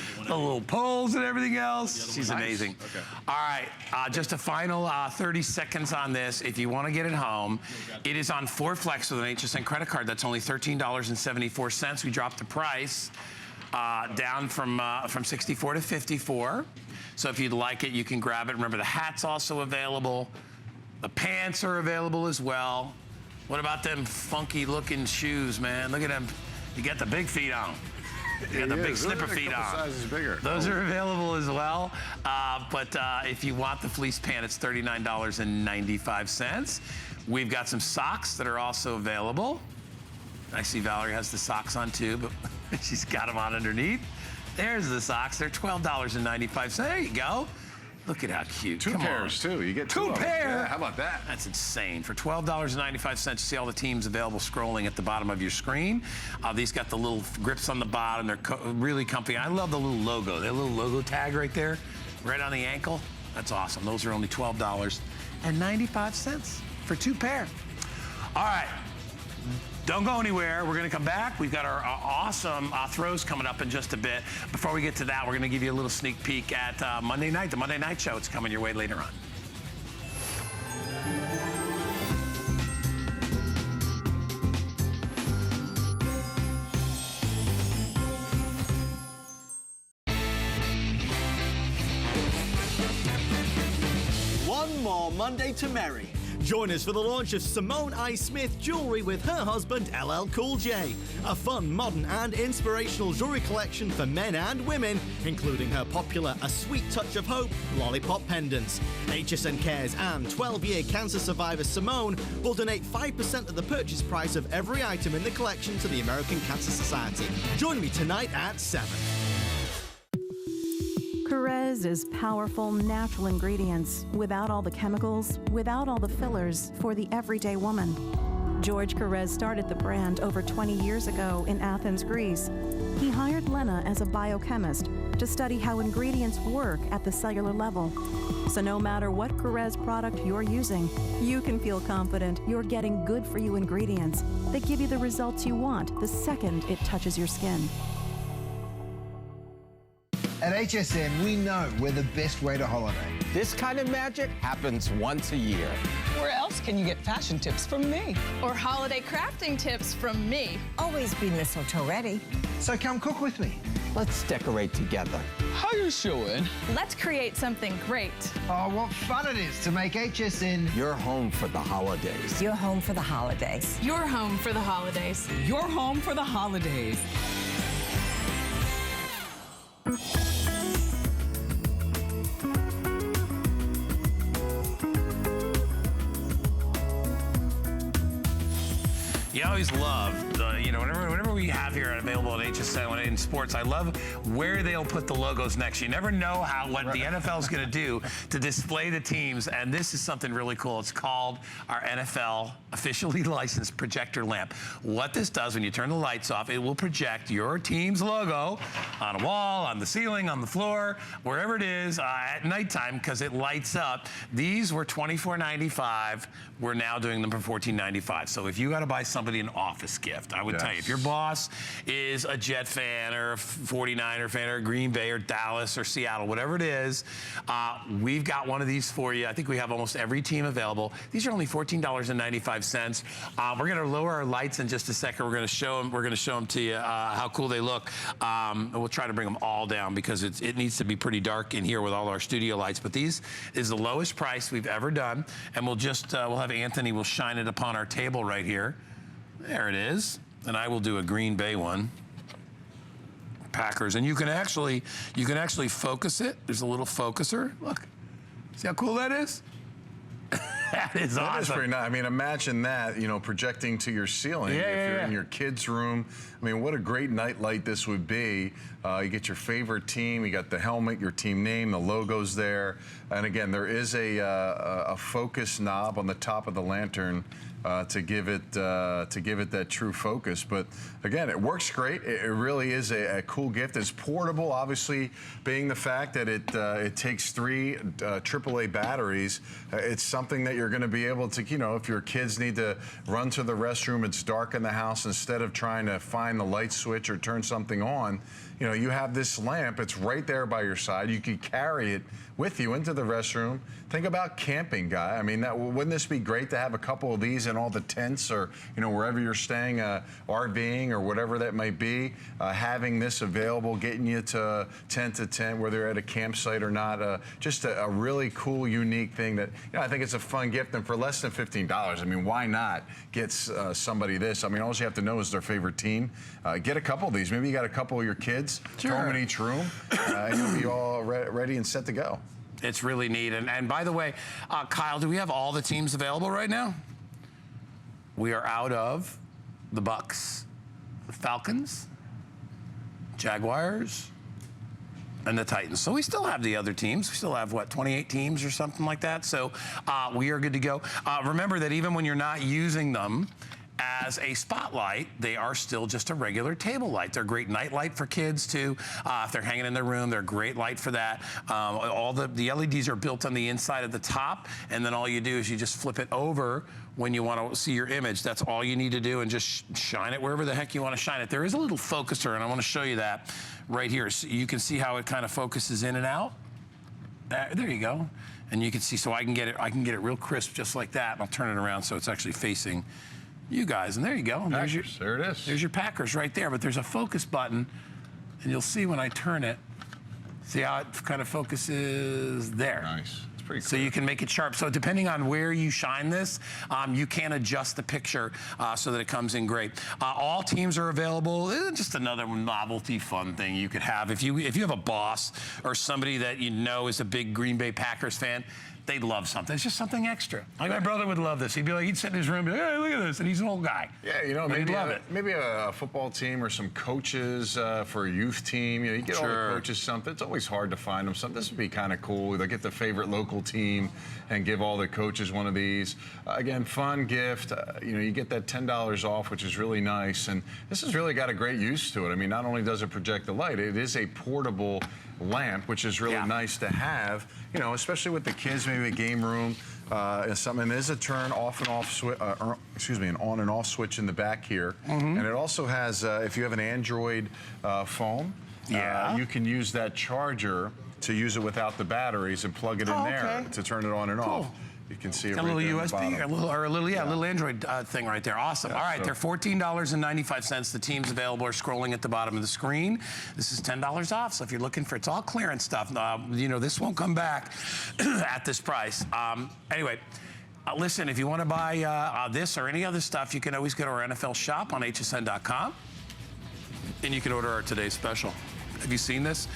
poles and everything else. She's amazing. Okay. All right, just a final 30 seconds on this. If you want to get it home, it is on 4 Flex with an HSN credit card. That's only $13.74. We dropped the price down from 64 to 54. So if you'd like it, you can grab it. Remember, the hat's also available. The pants are available as well. What about them funky looking shoes, man? Look at them. You got the big feet on. You got the big slipper feet on. Sizes bigger. Those are available as well. But if you want the fleece pant, it's $39.95. We've got some socks that are also available. I see Valerie has the socks on too, but she's got them on underneath. There's the socks. They're $12.95. There you go. Look at how cute. Two pairs, too. You get two pairs. Yeah, how about that? That's insane. For $12.95, you see all the teams available scrolling at the bottom of your screen. These got the little grips on the bottom. They're really comfy. I love the little logo. That little logo tag right there, right on the ankle. That's awesome. Those are only $12.95 for 2 pair. All right. Don't go anywhere. We're going to come back. We've got our awesome throws coming up in just a bit. Before we get to that, we're going to give you a little sneak peek at Monday night, the Monday Night Show. It's coming your way later on. One more Monday to merry. Join us for the launch of Simone I. Smith jewelry with her husband, LL Cool J. A fun, modern and inspirational jewelry collection for men and women, including her popular A Sweet Touch of Hope lollipop pendants. HSN Cares and 12-year cancer survivor Simone will donate 5% of the purchase price of every item in the collection to the American Cancer Society. Join me tonight at 7. Carrez is powerful, natural ingredients without all the chemicals, without all the fillers for the everyday woman. George Carrez started the brand over 20 years ago in Athens, Greece. He hired Lena as a biochemist to study how ingredients work at the cellular level. So no matter what Carrez product you're using, you can feel confident you're getting good-for-you ingredients that give you the results you want the second it touches your skin. At HSN, we know we're the best way to holiday. This kind of magic happens once a year. Where else can you get fashion tips from me? Or holiday crafting tips from me? Always be mistletoe ready. So come cook with me. Let's decorate together. How you showing? Let's create something great. Oh, what fun it is to make HSN your home for the holidays. Your home for the holidays. Your home for the holidays. Your home for the holidays. You always love, whenever we we have here available at HSN in sports. I love where they'll put the logos next. You never know what the NFL is going to do to display the teams, and this is something really cool. It's called our NFL officially licensed projector lamp. What this does, when you turn the lights off, it will project your team's logo on a wall, on the ceiling, on the floor, wherever it is at nighttime, because it lights up. These were $24.95. We're now doing them for $14.95. So if you got to buy somebody an office gift, I would tell you, if your boss is a Jet fan or a 49er fan or Green Bay or Dallas or Seattle, whatever it is, we've got one of these for you. I think we have almost every team available. These are only $14.95. We're going to lower our lights in just a second. We're going to show them. We're going to show them to you how cool they look. And we'll try to bring them all down because it needs to be pretty dark in here with all our studio lights. But these is the lowest price we've ever done, and we'll just we'll have Anthony will shine it upon our table right here. There it is. And I will do a Green Bay one. Packers, and you can actually focus it. There's a little focuser. Look, see how cool that is? That is awesome. That is pretty nice. I mean, imagine that, you know, projecting to your ceiling. If you're in your kid's room. I mean, what a great night light this would be. You get your favorite team. You got the helmet, your team name, the logo's there. And again, there is a focus knob on the top of the lantern to give it that true focus. But again, it works great. It really is a cool gift. It's portable, obviously, being the fact that it takes 3 AAA batteries. It's something that you're going to be able to, you know, if your kids need to run to the restroom, it's dark in the house, instead of trying to find the light switch or turn something on, you know, you have this lamp. It's right there by your side. You could carry it with you into the restroom. Think about camping, Guy. I mean, wouldn't this be great to have a couple of these in all the tents, or, you know, wherever you're staying, RVing or whatever that might be, having this available, getting you to tent to tent, whether you're at a campsite or not. Just a really cool, unique thing that, you know, I think it's a fun gift. And for less than $15, I mean, why not get somebody this? I mean, all you have to know is their favorite team. Get a couple of these. Maybe you got a couple of your kids, throw them in each room, and you'll be all ready and set to go. It's really neat. And by the way, Kyle, do we have all the teams available right now? We are out of the Bucks, the Falcons, Jaguars, and the Titans. So we still have the other teams. We still have, what, 28 teams or something like that? So we are good to go. Remember that even when you're not using them as a spotlight, they are still just a regular table light. They're a great night light for kids too. If they're hanging in their room, they're a great light for that. All the LEDs are built on the inside at the top, and then all you do is you just flip it over when you want to see your image. That's all you need to do, and just shine it wherever the heck you want to shine it. There is a little focuser, and I want to show you that right here. So you can see how it kind of focuses in and out. There you go. And you can see, so I can get it real crisp just like that, and I'll turn it around so it's actually facing you guys, and there you go. There it is. There's your Packers right there, but there's a focus button, and you'll see when I turn it, see how it kind of focuses there. Nice. It's pretty cool. So you can make it sharp. So depending on where you shine this, you can adjust the picture so that it comes in great. All teams are available. Just another novelty fun thing you could have. If you have a boss or somebody that you know is a big Green Bay Packers fan, they'd love something. It's just something extra. Like my brother would love this. He'd sit in his room and be like, hey, look at this. And he's an old guy. Yeah, you know, maybe love it. Maybe a football team or some coaches for a youth team. You know, you get all the coaches something. It's always hard to find them something. This would be kind of cool. They get the favorite local team and give all the coaches one of these. Again, fun gift. You know, you get that $10 off, which is really nice. And this has really got a great use to it. I mean, not only does it project the light, it is a portable lamp, which is really nice to have, you know, especially with the kids, maybe a game room, something. There's a turn off and off switch, an on and off switch in the back here. And it also has, if you have an Android phone, you can use that charger to use it without the batteries and plug it in there to turn it on and off. You can see it right there. A little USB, a little Android thing right there. Awesome. All right, they're $14.95. The teams available are scrolling at the bottom of the screen. This is $10 off. So if you're looking for, it's all clearance stuff. You know, this won't come back at this price. Anyway. Listen, if you want to buy this or any other stuff, you can always go to our NFL shop on hsn.com, and you can order our today's special. Have you seen this?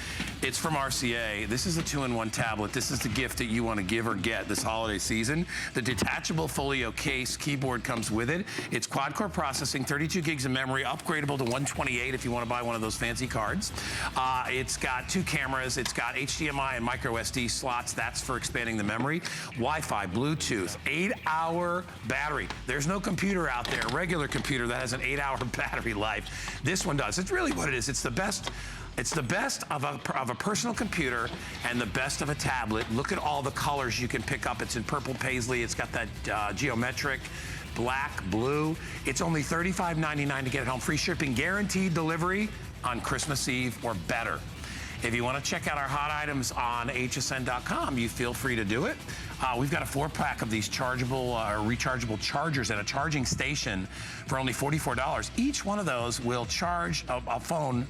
It's from RCA. This is a 2-in-1 tablet. This is the gift that you want to give or get this holiday season. The detachable folio case keyboard comes with it. It's quad-core processing, 32 gigs of memory, upgradable to 128 if you want to buy one of those fancy cards. It's got 2 cameras. It's got HDMI and micro SD slots. That's for expanding the memory. Wi-Fi, Bluetooth, 8-hour battery. There's no computer out there, a regular computer, that has an 8-hour battery life. This one does. It's really what it is. It's the best. It's the best of a personal computer and the best of a tablet. Look at all the colors you can pick up. It's in purple paisley. It's got that geometric, black, blue. It's only $35.99 to get it home. Free shipping, guaranteed delivery on Christmas Eve or better. If you want to check out our hot items on hsn.com, you feel free to do it. We've got a 4-pack of these chargeable rechargeable chargers at a charging station for only $44. Each one of those will charge a phone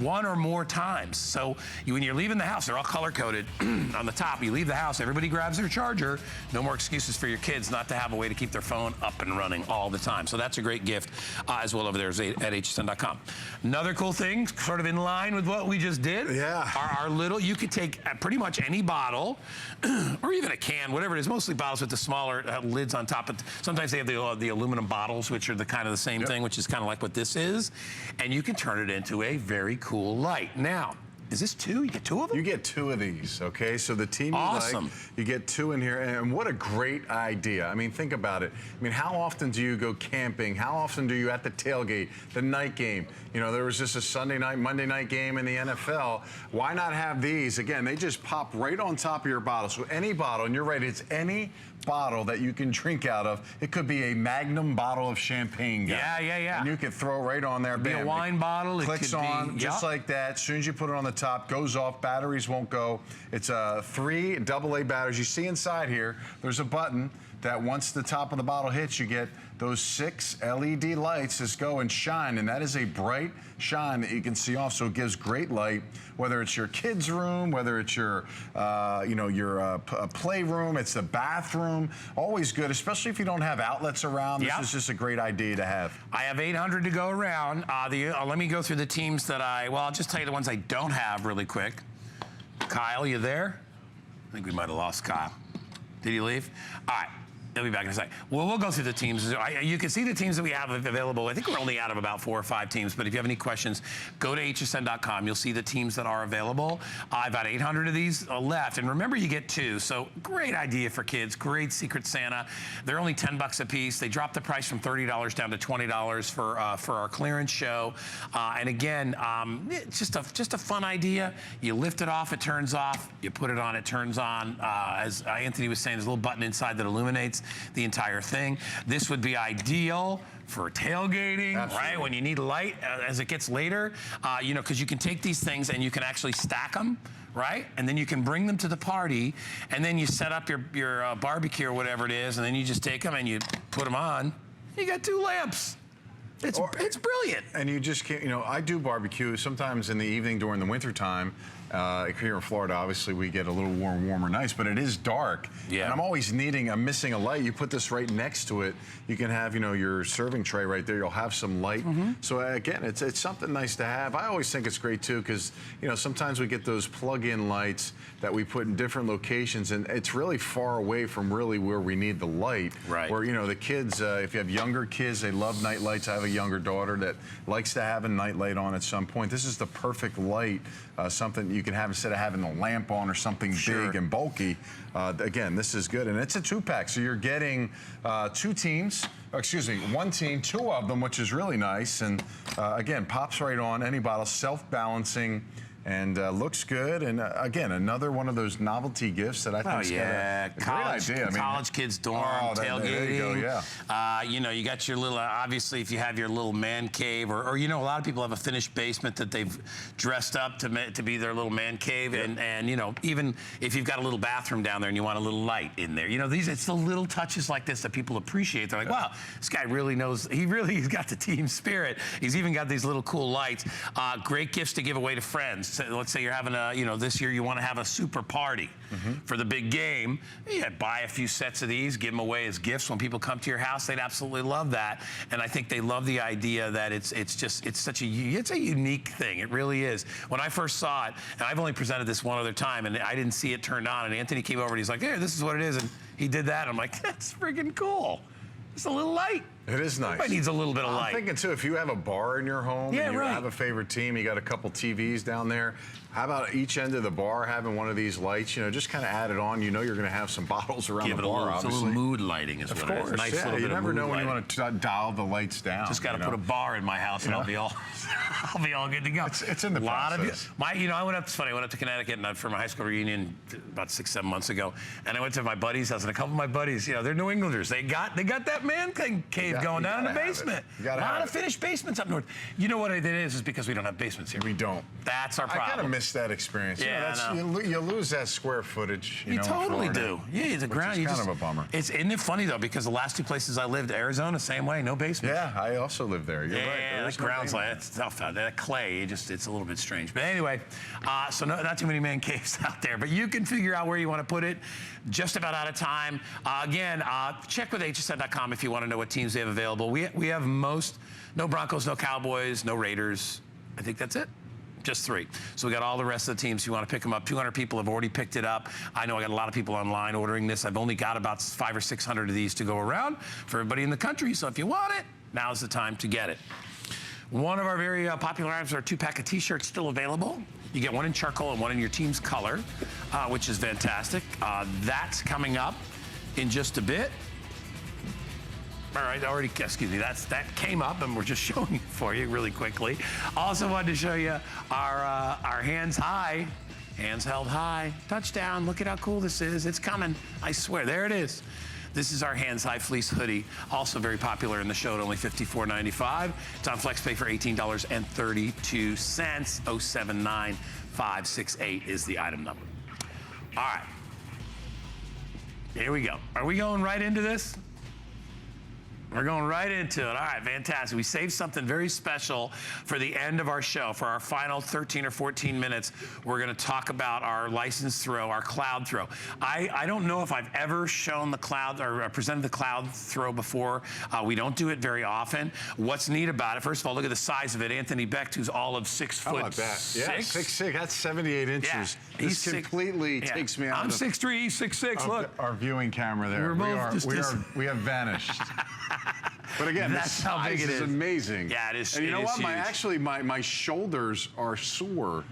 1 or more times. So when you're leaving the house, they're all color-coded on the top. You leave the house, everybody grabs their charger. No more excuses for your kids not to have a way to keep their phone up and running all the time. So that's a great gift as well over there at hsn.com. Another cool thing, sort of in line with what we just did, our little, you could take pretty much any bottle or even a can, whatever it is, mostly bottles with the smaller lids on top. But sometimes they have the aluminum bottles, which are the kind of the same thing, which is kind of like what this is. And you can turn it into a very cool light. Now, is this 2? You get 2 of them? You get 2 of these, okay? So the team you like, you get 2 in here, and what a great idea. I mean, think about it. I mean, how often do you go camping? How often do you at the tailgate, the night game? You know, there was just a Sunday night, Monday night game in the NFL. Why not have these? Again, they just pop right on top of your bottle. So any bottle, and you're right, it's any bottle that you can drink out of. It could be a Magnum bottle of champagne. Yeah. And you can throw right on there. Be a wine bottle. It clicks on just like that. As soon as you put it on the top, goes off. Batteries won't go. It's 3 AA batteries. You see inside here, there's a button that once the top of the bottle hits, you get those 6 LED lights that go and shine, and that is a bright shine that you can see off, so it gives great light, whether it's your kids' room, whether it's your, your playroom, it's the bathroom, always good, especially if you don't have outlets around. This is just a great idea to have. I have 800 to go around. Let me go through the teams that I'll just tell you the ones I don't have really quick. Kyle, you there? I think we might have lost Kyle. Did he leave? All right. He'll be back in a second. Well, we'll go through the teams. You can see the teams that we have available. I think we're only out of about 4 or 5 teams, but if you have any questions, go to hsn.com. You'll see the teams that are available. I've got 800 of these left, and remember, you get 2. So great idea for kids. Great Secret Santa. They're only $10 a piece. They dropped the price from $30 down to $20 for our clearance show. And again, it's just a fun idea. You lift it off, it turns off. You put it on, it turns on. As Anthony was saying, there's a little button inside that illuminates the entire thing. This would be ideal for tailgating, right? When you need light as it gets later, because you can take these things and you can actually stack them, right? And then you can bring them to the party, and then you set up your barbecue or whatever it is, and then you just take them and you put them on. You got 2 lamps. It's brilliant. And you just can't, I do barbecue sometimes in the evening during the winter time. Here in Florida, obviously, we get a little warmer nights, but it is dark. Yeah. And I'm always I'm missing a light. You put this right next to it. You can have, your serving tray right there. You'll have some light. So again, it's something nice to have. I always think it's great too, because, sometimes we get those plug-in lights that we put in different locations, and it's really far away from really where we need the light. Right. Where, the kids, if you have younger kids, they love night lights. I have a younger daughter that likes to have a night light on at some point. This is the perfect light, something you can have instead of having a lamp on or something big and bulky. Again, this is good, and it's a 2-pack, so you're getting 2 teams. Excuse me, 1 team, 2 of them, which is really nice. And again, pops right on any bottle, self-balancing. And looks good, and again, another one of those novelty gifts that I think is a great idea. College kids dorm, tailgating. There you go, you got your little, obviously, if you have your little man cave, or a lot of people have a finished basement that they've dressed up to be their little man cave, and even if you've got a little bathroom down there and you want a little light in there, it's the little touches like this that people appreciate. They're like, wow, this guy really knows, he's got the team spirit. He's even got these little cool lights. Great gifts to give away to friends. let's say you're having a, this year you want to have a super party for the big game. Yeah, buy a few sets of these, give them away as gifts when people come to your house. They'd absolutely love that. And I think they love the idea that it's a unique thing. It really is. When I first saw it, and I've only presented this one other time, and I didn't see it turned on, and Anthony came over and he's like, "Here, this is what it is," and he did that. I'm like, that's freaking cool. It's a little light. It is nice. Everybody needs a little bit of light. I'm thinking, too, if you have a bar in your home and you have a favorite team, you got a couple TVs down there, how about each end of the bar having one of these lights? Just kind of add it on. You're going to have some bottles around the bar, obviously. It's a little mood lighting is what it is. Nice little bit you of never mood know when you lighting. want to dial the lights down. Just got to put a bar in my house and I'll be all good to go. It's in the process. I went up, it's funny, I went up to Connecticut for my high school reunion about 6-7 months ago, and I went to my buddy's house, and a couple of my buddies, they're New Englanders. They got that man cave going down in the basement. A lot of finished basements up north. You know what it is because we don't have basements here. We don't. That's our problem. I kind of miss that experience. Yeah, you lose that square footage. You totally do. Yeah, the ground. It's kind of a bummer. Isn't it funny though? Because the last 2 places I lived, Arizona, same way, no basement. Yeah, I also lived there. You're right. Yeah, that ground's like it's tough. That clay, it's a little bit strange. But anyway, so not too many man caves out there. But you can figure out where you want to put it. Just about out of time. Again, check with hsn.com if you want to know what teams they have available. We have no Broncos, no Cowboys, no Raiders. I think that's it. Just 3. So we got all the rest of the teams. You want to pick them up. 200 people have already picked it up. I know I got a lot of people online ordering this. I've only got about 500 or 600 of these to go around for everybody in the country. So if you want it, now's the time to get it. One of our very popular items are 2-pack of T-shirts still available. You get one in charcoal and one in your team's color, which is fantastic. That's coming up in just a bit. All right, that came up, and we're just showing it for you really quickly. Also wanted to show you our hands high, hands held high, touchdown. Look at how cool this is. It's coming. I swear, there it is. This is our Hands High Fleece hoodie, also very popular in the show at only $54.95. It's on FlexPay for $18.32. 079568 is the item number. All right. Here we go. Are we going right into this? We're going right into it. All right, fantastic. We saved something very special for the end of our show. For our final 13 or 14 minutes, we're going to talk about our license throw, our cloud throw. I don't know if I've ever shown the cloud or presented the cloud throw before. We don't do it very often. What's neat about it, first of all, look at the size of it. Anthony Becht, who's all of 6 foot. How about that? 6. Yeah, 6'6". That's 78 inches. Yeah, this completely takes me out I'm of 6'3", he's 6'6", look. Our viewing camera there. We have vanished. But again, that's how big it is. Amazing. Yeah, it is. And you know what? Huge. My shoulders are sore.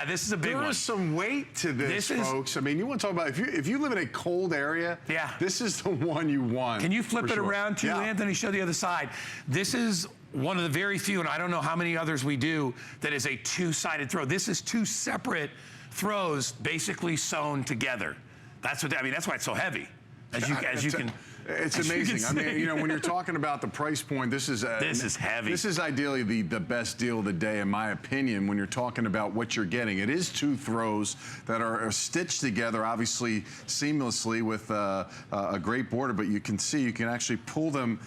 This is a big one. There is some weight to this, folks. I mean, you want to talk about if you live in a cold area. Yeah. This is the one you want. Can you flip it around too, Anthony? Show the other side. This is one of the very few, and I don't know how many others we do, that is a 2-sided throw. This is 2 separate throws, basically sewn together. That's why it's so heavy. It's amazing. I mean, when you're talking about the price point, this is heavy. This is ideally the best deal of the day, in my opinion, when you're talking about what you're getting. It is 2 throws that are stitched together, obviously seamlessly with a great border, but you can see you can actually pull them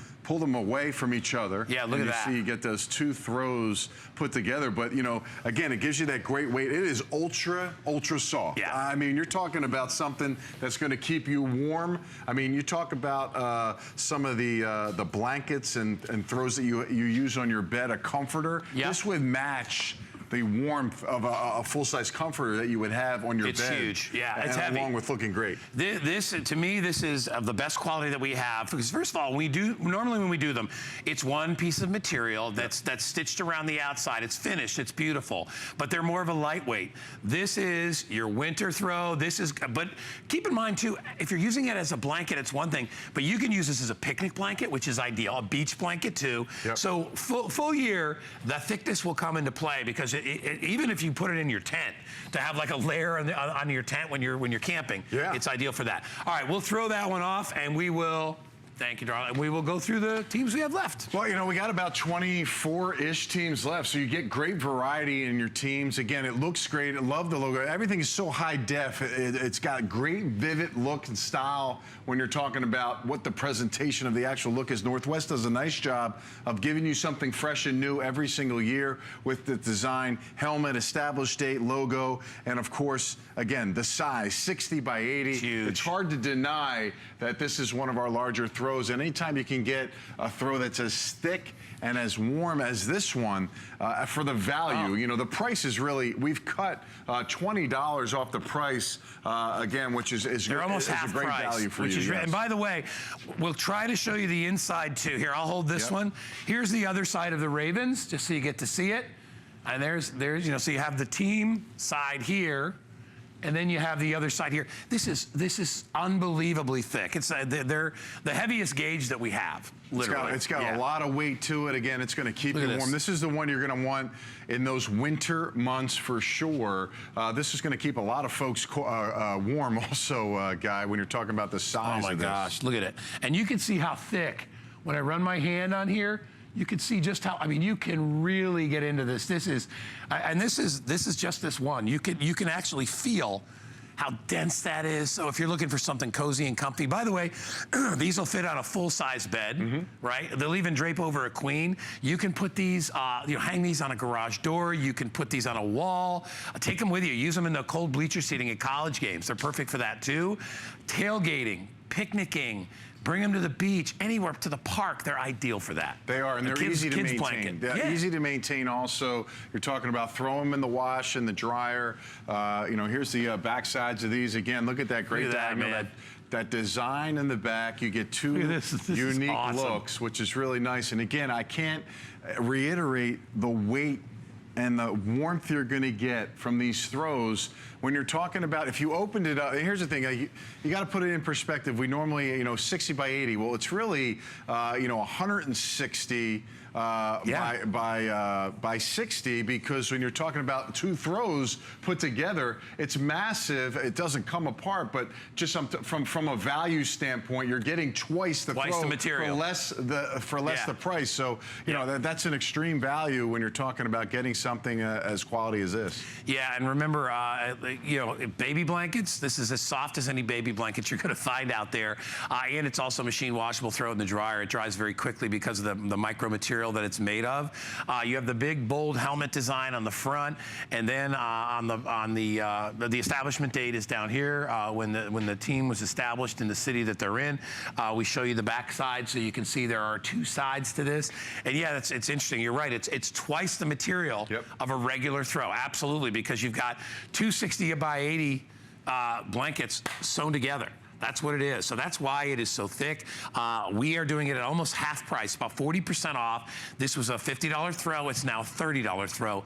away from each other. Yeah, look at that. You get those 2 throws put together. But, again, it gives you that great weight. It is ultra, ultra soft. Yeah. I mean, you're talking about something that's going to keep you warm. I mean, you talk about some of the blankets and throws that you use on your bed, a comforter. Yep. This would match the warmth of a full-size comforter that you would have on your bed. It's huge. Yeah, it's heavy. Along with looking great. This, to me, this is of the best quality that we have. Because first of all, normally when we do them, it's one piece of material that's stitched around the outside. It's finished. It's beautiful. But they're more of a lightweight. This is your winter throw. But keep in mind too, if you're using it as a blanket, it's one thing. But you can use this as a picnic blanket, which is ideal. A beach blanket too. Yep. So full year, the thickness will come into play because even if you put it in your tent, to have like a layer on your tent when you're camping, it's ideal for that. All right, we'll throw that one off, and we will Thank you, darling. We will go through the teams we have left. Well, you know, we got about 24-ish teams left, so you get great variety in your teams. Again, it looks great. I love the logo. Everything is so high def. It's got great, vivid look and style when you're talking about what the presentation of the actual look is. Northwest does a nice job of giving you something fresh and new every single year with the design, helmet, established date, logo, and of course, again, the size, 60 by 80. It's huge. It's hard to deny that this is one of our larger throws. And anytime you can get a throw that's as thick and as warm as this one, for the value, you know, the price is really, we've cut $20 off the price, again, which is they're almost half a great price, value for which you. is Yes. And by the way, we'll try to show you the inside too. Here, I'll hold this one. Here's the other side of the Ravens, just so you get to see it. And there's, you know, so you have the team side here. And then you have the other side here. This is unbelievably thick. It's they're the heaviest gauge that we have. Literally, it's got a lot of weight to it. Again, it's going to keep you warm. This is the one you're going to want in those winter months for sure. This is going to keep a lot of folks warm, also, Guy. When you're talking about the size. Oh my of this. gosh, look at it! And you can see how thick. When I run my hand on here, you can see just how, I mean, you can really get into this. This is just this one. You can actually feel how dense that is. So if you're looking for something cozy and comfy, by the way, these will fit on a full-size bed, right? They'll even drape over a queen. You can put these, you know, hang these on a garage door. You can put these on a wall. Take them with you. Use them in the cold bleacher seating at college games. They're perfect for that too. Tailgating, picnicking. Bring them to the beach, anywhere to the park. They're ideal for that. They are, and they're easy to maintain. They're easy to maintain also. You're talking about throw them in the wash and the dryer. You know, here's the back sides of these. Again, look at that great diagonal. That design in the back. You get two unique looks, which is really nice. And again, I can't reiterate the weight and the warmth you're going to get from these throws when you're talking about, if you opened it up, here's the thing, you got to put it in perspective. We normally, you know, 60 by 80. Well, it's really, you know, 160 by 60, because when you're talking about two throws put together, it's massive. It doesn't come apart, but just from a value standpoint, you're getting twice the material for less the price. So you know that's an extreme value when you're talking about getting something as quality as this. Yeah, and remember, you know, baby blankets. This is as soft as any baby blanket you're going to find out there, and it's also machine washable. Throw it in the dryer. It dries very quickly because of the micro material that it's made of. You have the big bold helmet design on the front, and then on the establishment date is down here when the team was established in the city that they're in. We show you the back side so you can see there are two sides to this. And yeah, it's interesting. You're right. It's twice the material of a regular throw. Absolutely, because you've got 260 by 80 blankets sewn together. That's what it is. So that's why it is so thick. We are doing it at almost half price, about 40% off. This was a $50 throw. It's now a $30 throw.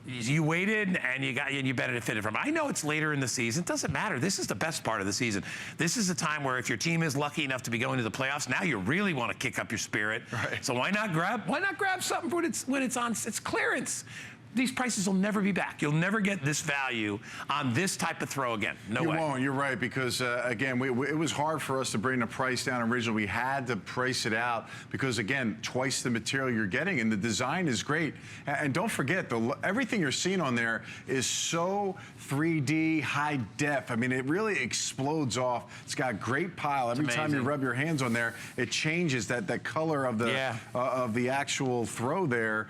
You waited and you benefited from it. I know it's later in the season. It doesn't matter. This is the best part of the season. This is the time where if your team is lucky enough to be going to the playoffs, now you really want to kick up your spirit. Right. So why not grab something when it's on clearance? These prices will never be back. You'll never get this value on this type of throw again. No way. You won't. You're right, because again, it was hard for us to bring the price down originally. We had to price it out because, again, twice the material you're getting, and the design is great. And don't forget, everything you're seeing on there is so 3D, high def. I mean, it really explodes off. It's got a great pile. Every time you rub your hands on there, it changes that color of the actual throw there.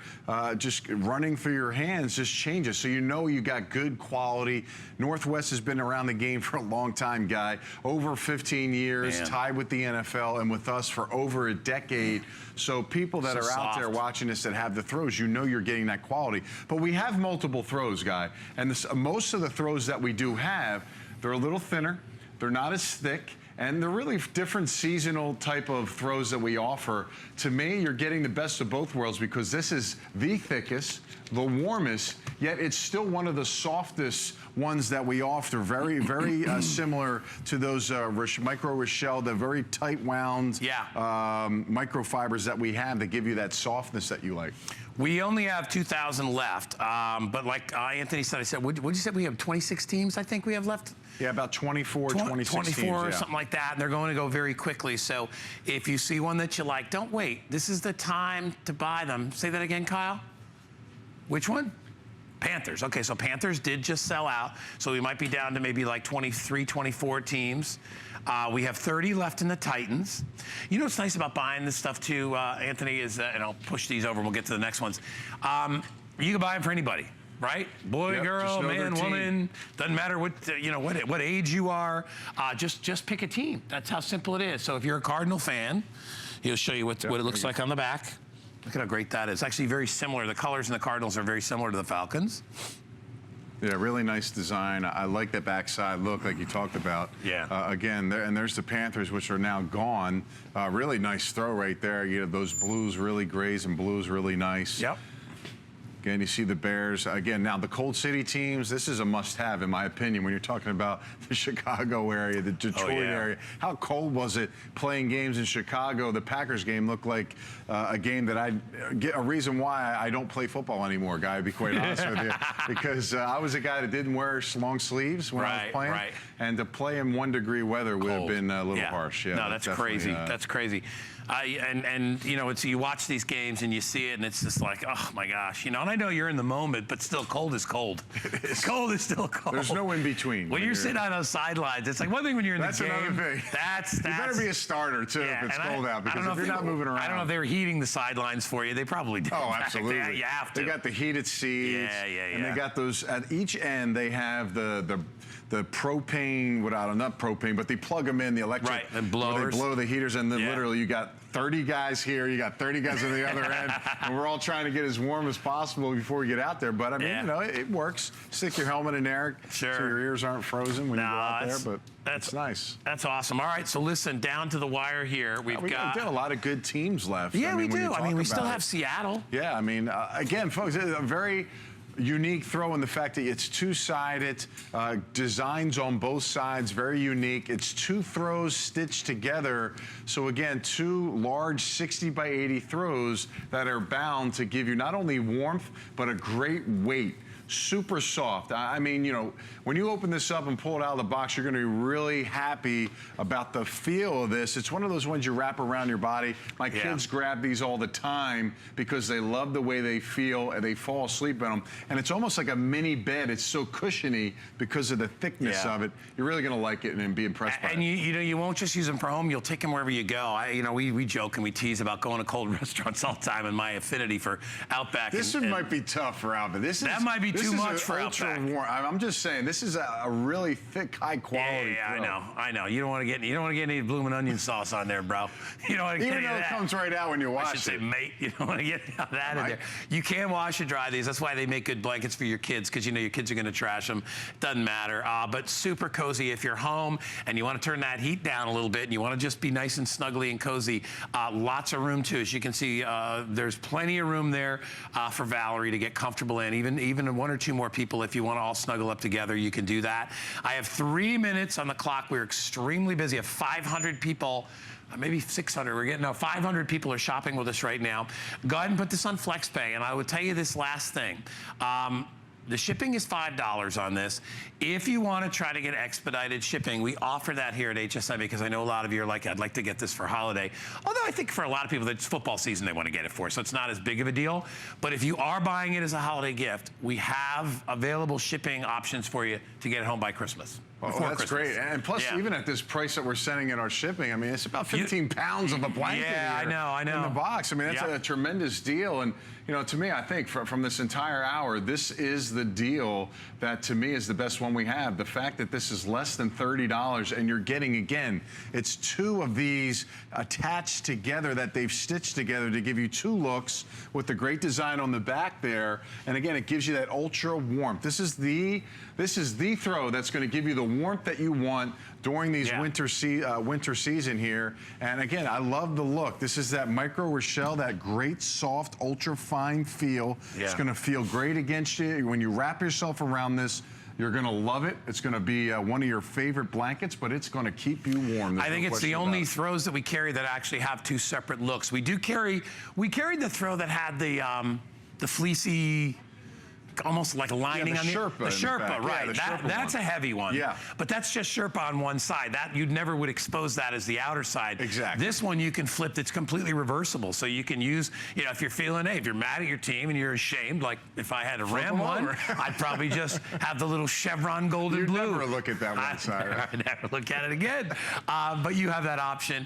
Just running through your hands just changes, so you know you got good quality. Northwest has been around the game for a long time, Guy. Over 15 years, tied with the NFL and with us for over a decade. So people that are out there watching this that have the throws, you know you're getting that quality. But we have multiple throws, Guy, and most of the throws that we do have, they're a little thinner, they're not as thick, and they're really different seasonal type of throws that we offer. To me, you're getting the best of both worlds, because this is the thickest, the warmest, yet it's still one of the softest ones that we offer. Very, very similar to those micro Rochelle, the very tight wound microfibers that we have that give you that softness that you like. We only have 2,000 left, but like Anthony said, what did you say? We have 26 teams, I think we have left? Yeah, about 26 teams, or yeah. something like that, and they're going to go very quickly. So if you see one that you like, don't wait. This is the time to buy them. Say that again, Kyle. Which one? Panthers. Okay, so Panthers did just sell out, so we might be down to maybe like 23, 24 teams. We have 30 left in the Titans. You know what's nice about buying this stuff too, Anthony, is, and I'll push these over and we'll get to the next ones. You can buy them for anybody. Right? Boy, Yep, girl, man, woman, doesn't matter what, what age you are, just pick a team. That's how simple it is. So if you're a Cardinal fan, he'll show you what it looks like on the back. Look at how great that is. It's actually very similar. The colors in the Cardinals are very similar to the Falcons. Yeah, really nice design. I like that backside look like you talked about. Yeah. Again, there's the Panthers, which are now gone. Really nice throw right there. You know, those blues, really grays and blues, really nice. Yep. Again, you see the Bears. Again, now the Cold City teams, this is a must-have, in my opinion, when you're talking about the Chicago area, the Detroit area. How cold was it playing games in Chicago? The Packers game looked like a game that I'd get a reason why I don't play football anymore, Guy, to be quite honest with you. Because I was a guy that didn't wear long sleeves when I was playing. Right. And to play in 1 degree weather would have been a little harsh. Yeah, no, that's crazy. That's crazy. And you know, you watch these games and you see it and it's just like, oh my gosh, and I know you're in the moment, but still, cold is cold. Cold is still cold. There's no in between. When you're sitting on those sidelines, it's like one thing when you're in the game. That's another thing. That's you better be a starter too if it's cold out, because if you're not moving around. I don't know if they were heating the sidelines for you. They probably did. Oh, absolutely. You have to. They got the heated seats. Yeah. And they got those at each end. They have the propane, not propane, but they plug them in, the electric. Right, and blowers. They blow the heaters, and then literally you got 30 guys here, you got 30 guys on the other end, and we're all trying to get as warm as possible before we get out there. But I mean, it works. Stick your helmet in there so your ears aren't frozen when you go out there, but that's nice. That's awesome. All right, so listen, down to the wire here. We've got a lot of good teams left. Yeah, we do. I mean, we still have Seattle. Yeah, I mean, again, folks, it's a very unique throw in the fact that it's two-sided, designs on both sides, very unique. It's 2 throws stitched together. So again, 2 large 60 by 80 throws that are bound to give you not only warmth, but a great weight. Super soft. I mean, when you open this up and pull it out of the box, you're going to be really happy about the feel of this. It's one of those ones you wrap around your body. My kids grab these all the time because they love the way they feel and they fall asleep in them. And it's almost like a mini bed. It's so cushiony because of the thickness of it. You're really going to like it and be impressed by it. And you won't just use them for home. You'll take them wherever you go. We joke and we tease about going to cold restaurants all the time and my affinity for Outback. This one might be tough for Outback. That might be too much for Outback. I'm just saying, this is a really thick, high quality. Yeah, I know. You don't want to get any blooming onion sauce on there, bro. You don't want to get Even though it comes right out when you wash it. I should say, mate, you don't want to get that in there. You can wash and dry these. That's why they make good blankets for your kids, because your kids are going to trash them. Doesn't matter. But super cozy if you're home and you want to turn that heat down a little bit and you want to just be nice and snuggly and cozy. Lots of room too. As you can see, there's plenty of room there for Valerie to get comfortable in. Even 1 or 2 more people, if you want to all snuggle up together, you can do that. I have 3 minutes on the clock. We're extremely busy. I have 500 people, maybe 600. We're getting 500 people are shopping with us right now. Go ahead and put this on FlexPay, and I would tell you this last thing. The shipping is $5 on this. If you want to try to get expedited shipping, we offer that here at HSN because I know a lot of you are like, I'd like to get this for holiday. Although I think for a lot of people, it's football season they want to get it for, so it's not as big of a deal. But if you are buying it as a holiday gift, we have available shipping options for you to get it home by Christmas. Oh, that's great. And plus, even at this price that we're sending in our shipping, I mean, it's about 15 pounds of a blanket I know. in the box. I mean, that's a tremendous deal. And, to me, I think from this entire hour, this is the deal that, to me, is the best one we have. The fact that this is less than $30 and you're getting, again, it's 2 of these attached together that they've stitched together to give you 2 looks with the great design on the back there. And, again, it gives you that ultra warmth. This is the throw that's going to give you the warmth that you want during these winter season here. And again, I love the look. This is that micro Rochelle, that great soft, ultra fine feel. It's going to feel great against you. When you wrap yourself around this, you're going to love it. It's going to be one of your favorite blankets, but it's going to keep you warm. I think it's the only throws that we carry that actually have 2 separate looks. We carried the throw that had the the fleecy, almost like a lining on the Sherpa. The Sherpa, right? Yeah, the Sherpa that's one. a heavy one. Yeah. But that's just Sherpa on one side. That you never would expose that as the outer side. Exactly. This one you can flip. It's completely reversible, so you can use. You know, if you're feeling, hey, if you're mad at your team and you're ashamed, like if I had a Ram one, I'd probably just have the little chevron gold and blue. You never look at that one side. Right? I never look at it again. But you have that option.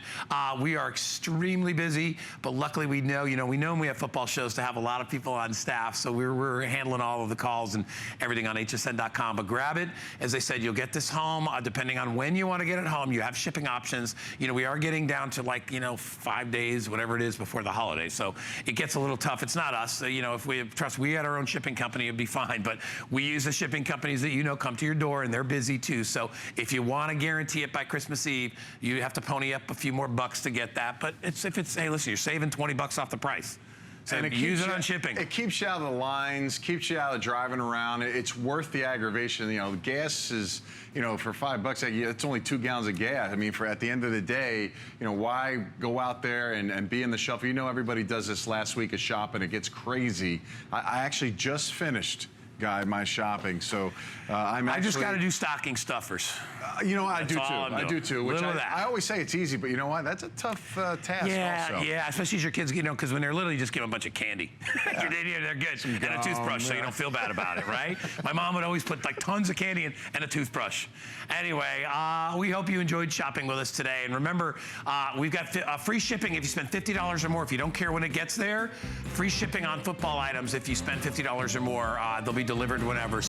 We are extremely busy, but luckily we know when we have football shows to have a lot of people on staff, so we're handling all of the calls and everything on hsn.com. But grab it. As I said, you'll get this home depending on when you want to get it home. You have shipping options. You know, we are getting down to 5 days, whatever it is, before the holidays. So it gets a little tough. It's not us. You know, if we had our own shipping company, it'd be fine. But we use the shipping companies that come to your door, and they're busy too. So if you want to guarantee it by Christmas Eve, you have to pony up a few more bucks to get that. But hey, listen, you're saving 20 bucks off the price. So and use it on shipping. It keeps you out of the lines, keeps you out of driving around. It's worth the aggravation. You know, the gas is, for $5, it's only 2 gallons of gas. I mean, at the end of the day, why go out there and be in the shuffle? Everybody does this last week of shopping. It gets crazy. I actually just finished my shopping, so I just got to do stocking stuffers. I do too. Which I always say it's easy, but you know what? That's a tough task. Yeah, especially as your kids, because when they're little, you just give them a bunch of candy. Yeah. They're good, and a toothbrush, so you don't feel bad about it, right? My mom would always put tons of candy in and a toothbrush. Anyway, we hope you enjoyed shopping with us today, and remember, we've got free shipping if you spend $50 or more. If you don't care when it gets there, free shipping on football items if you spend $50 or more. They'll be delivered whenever.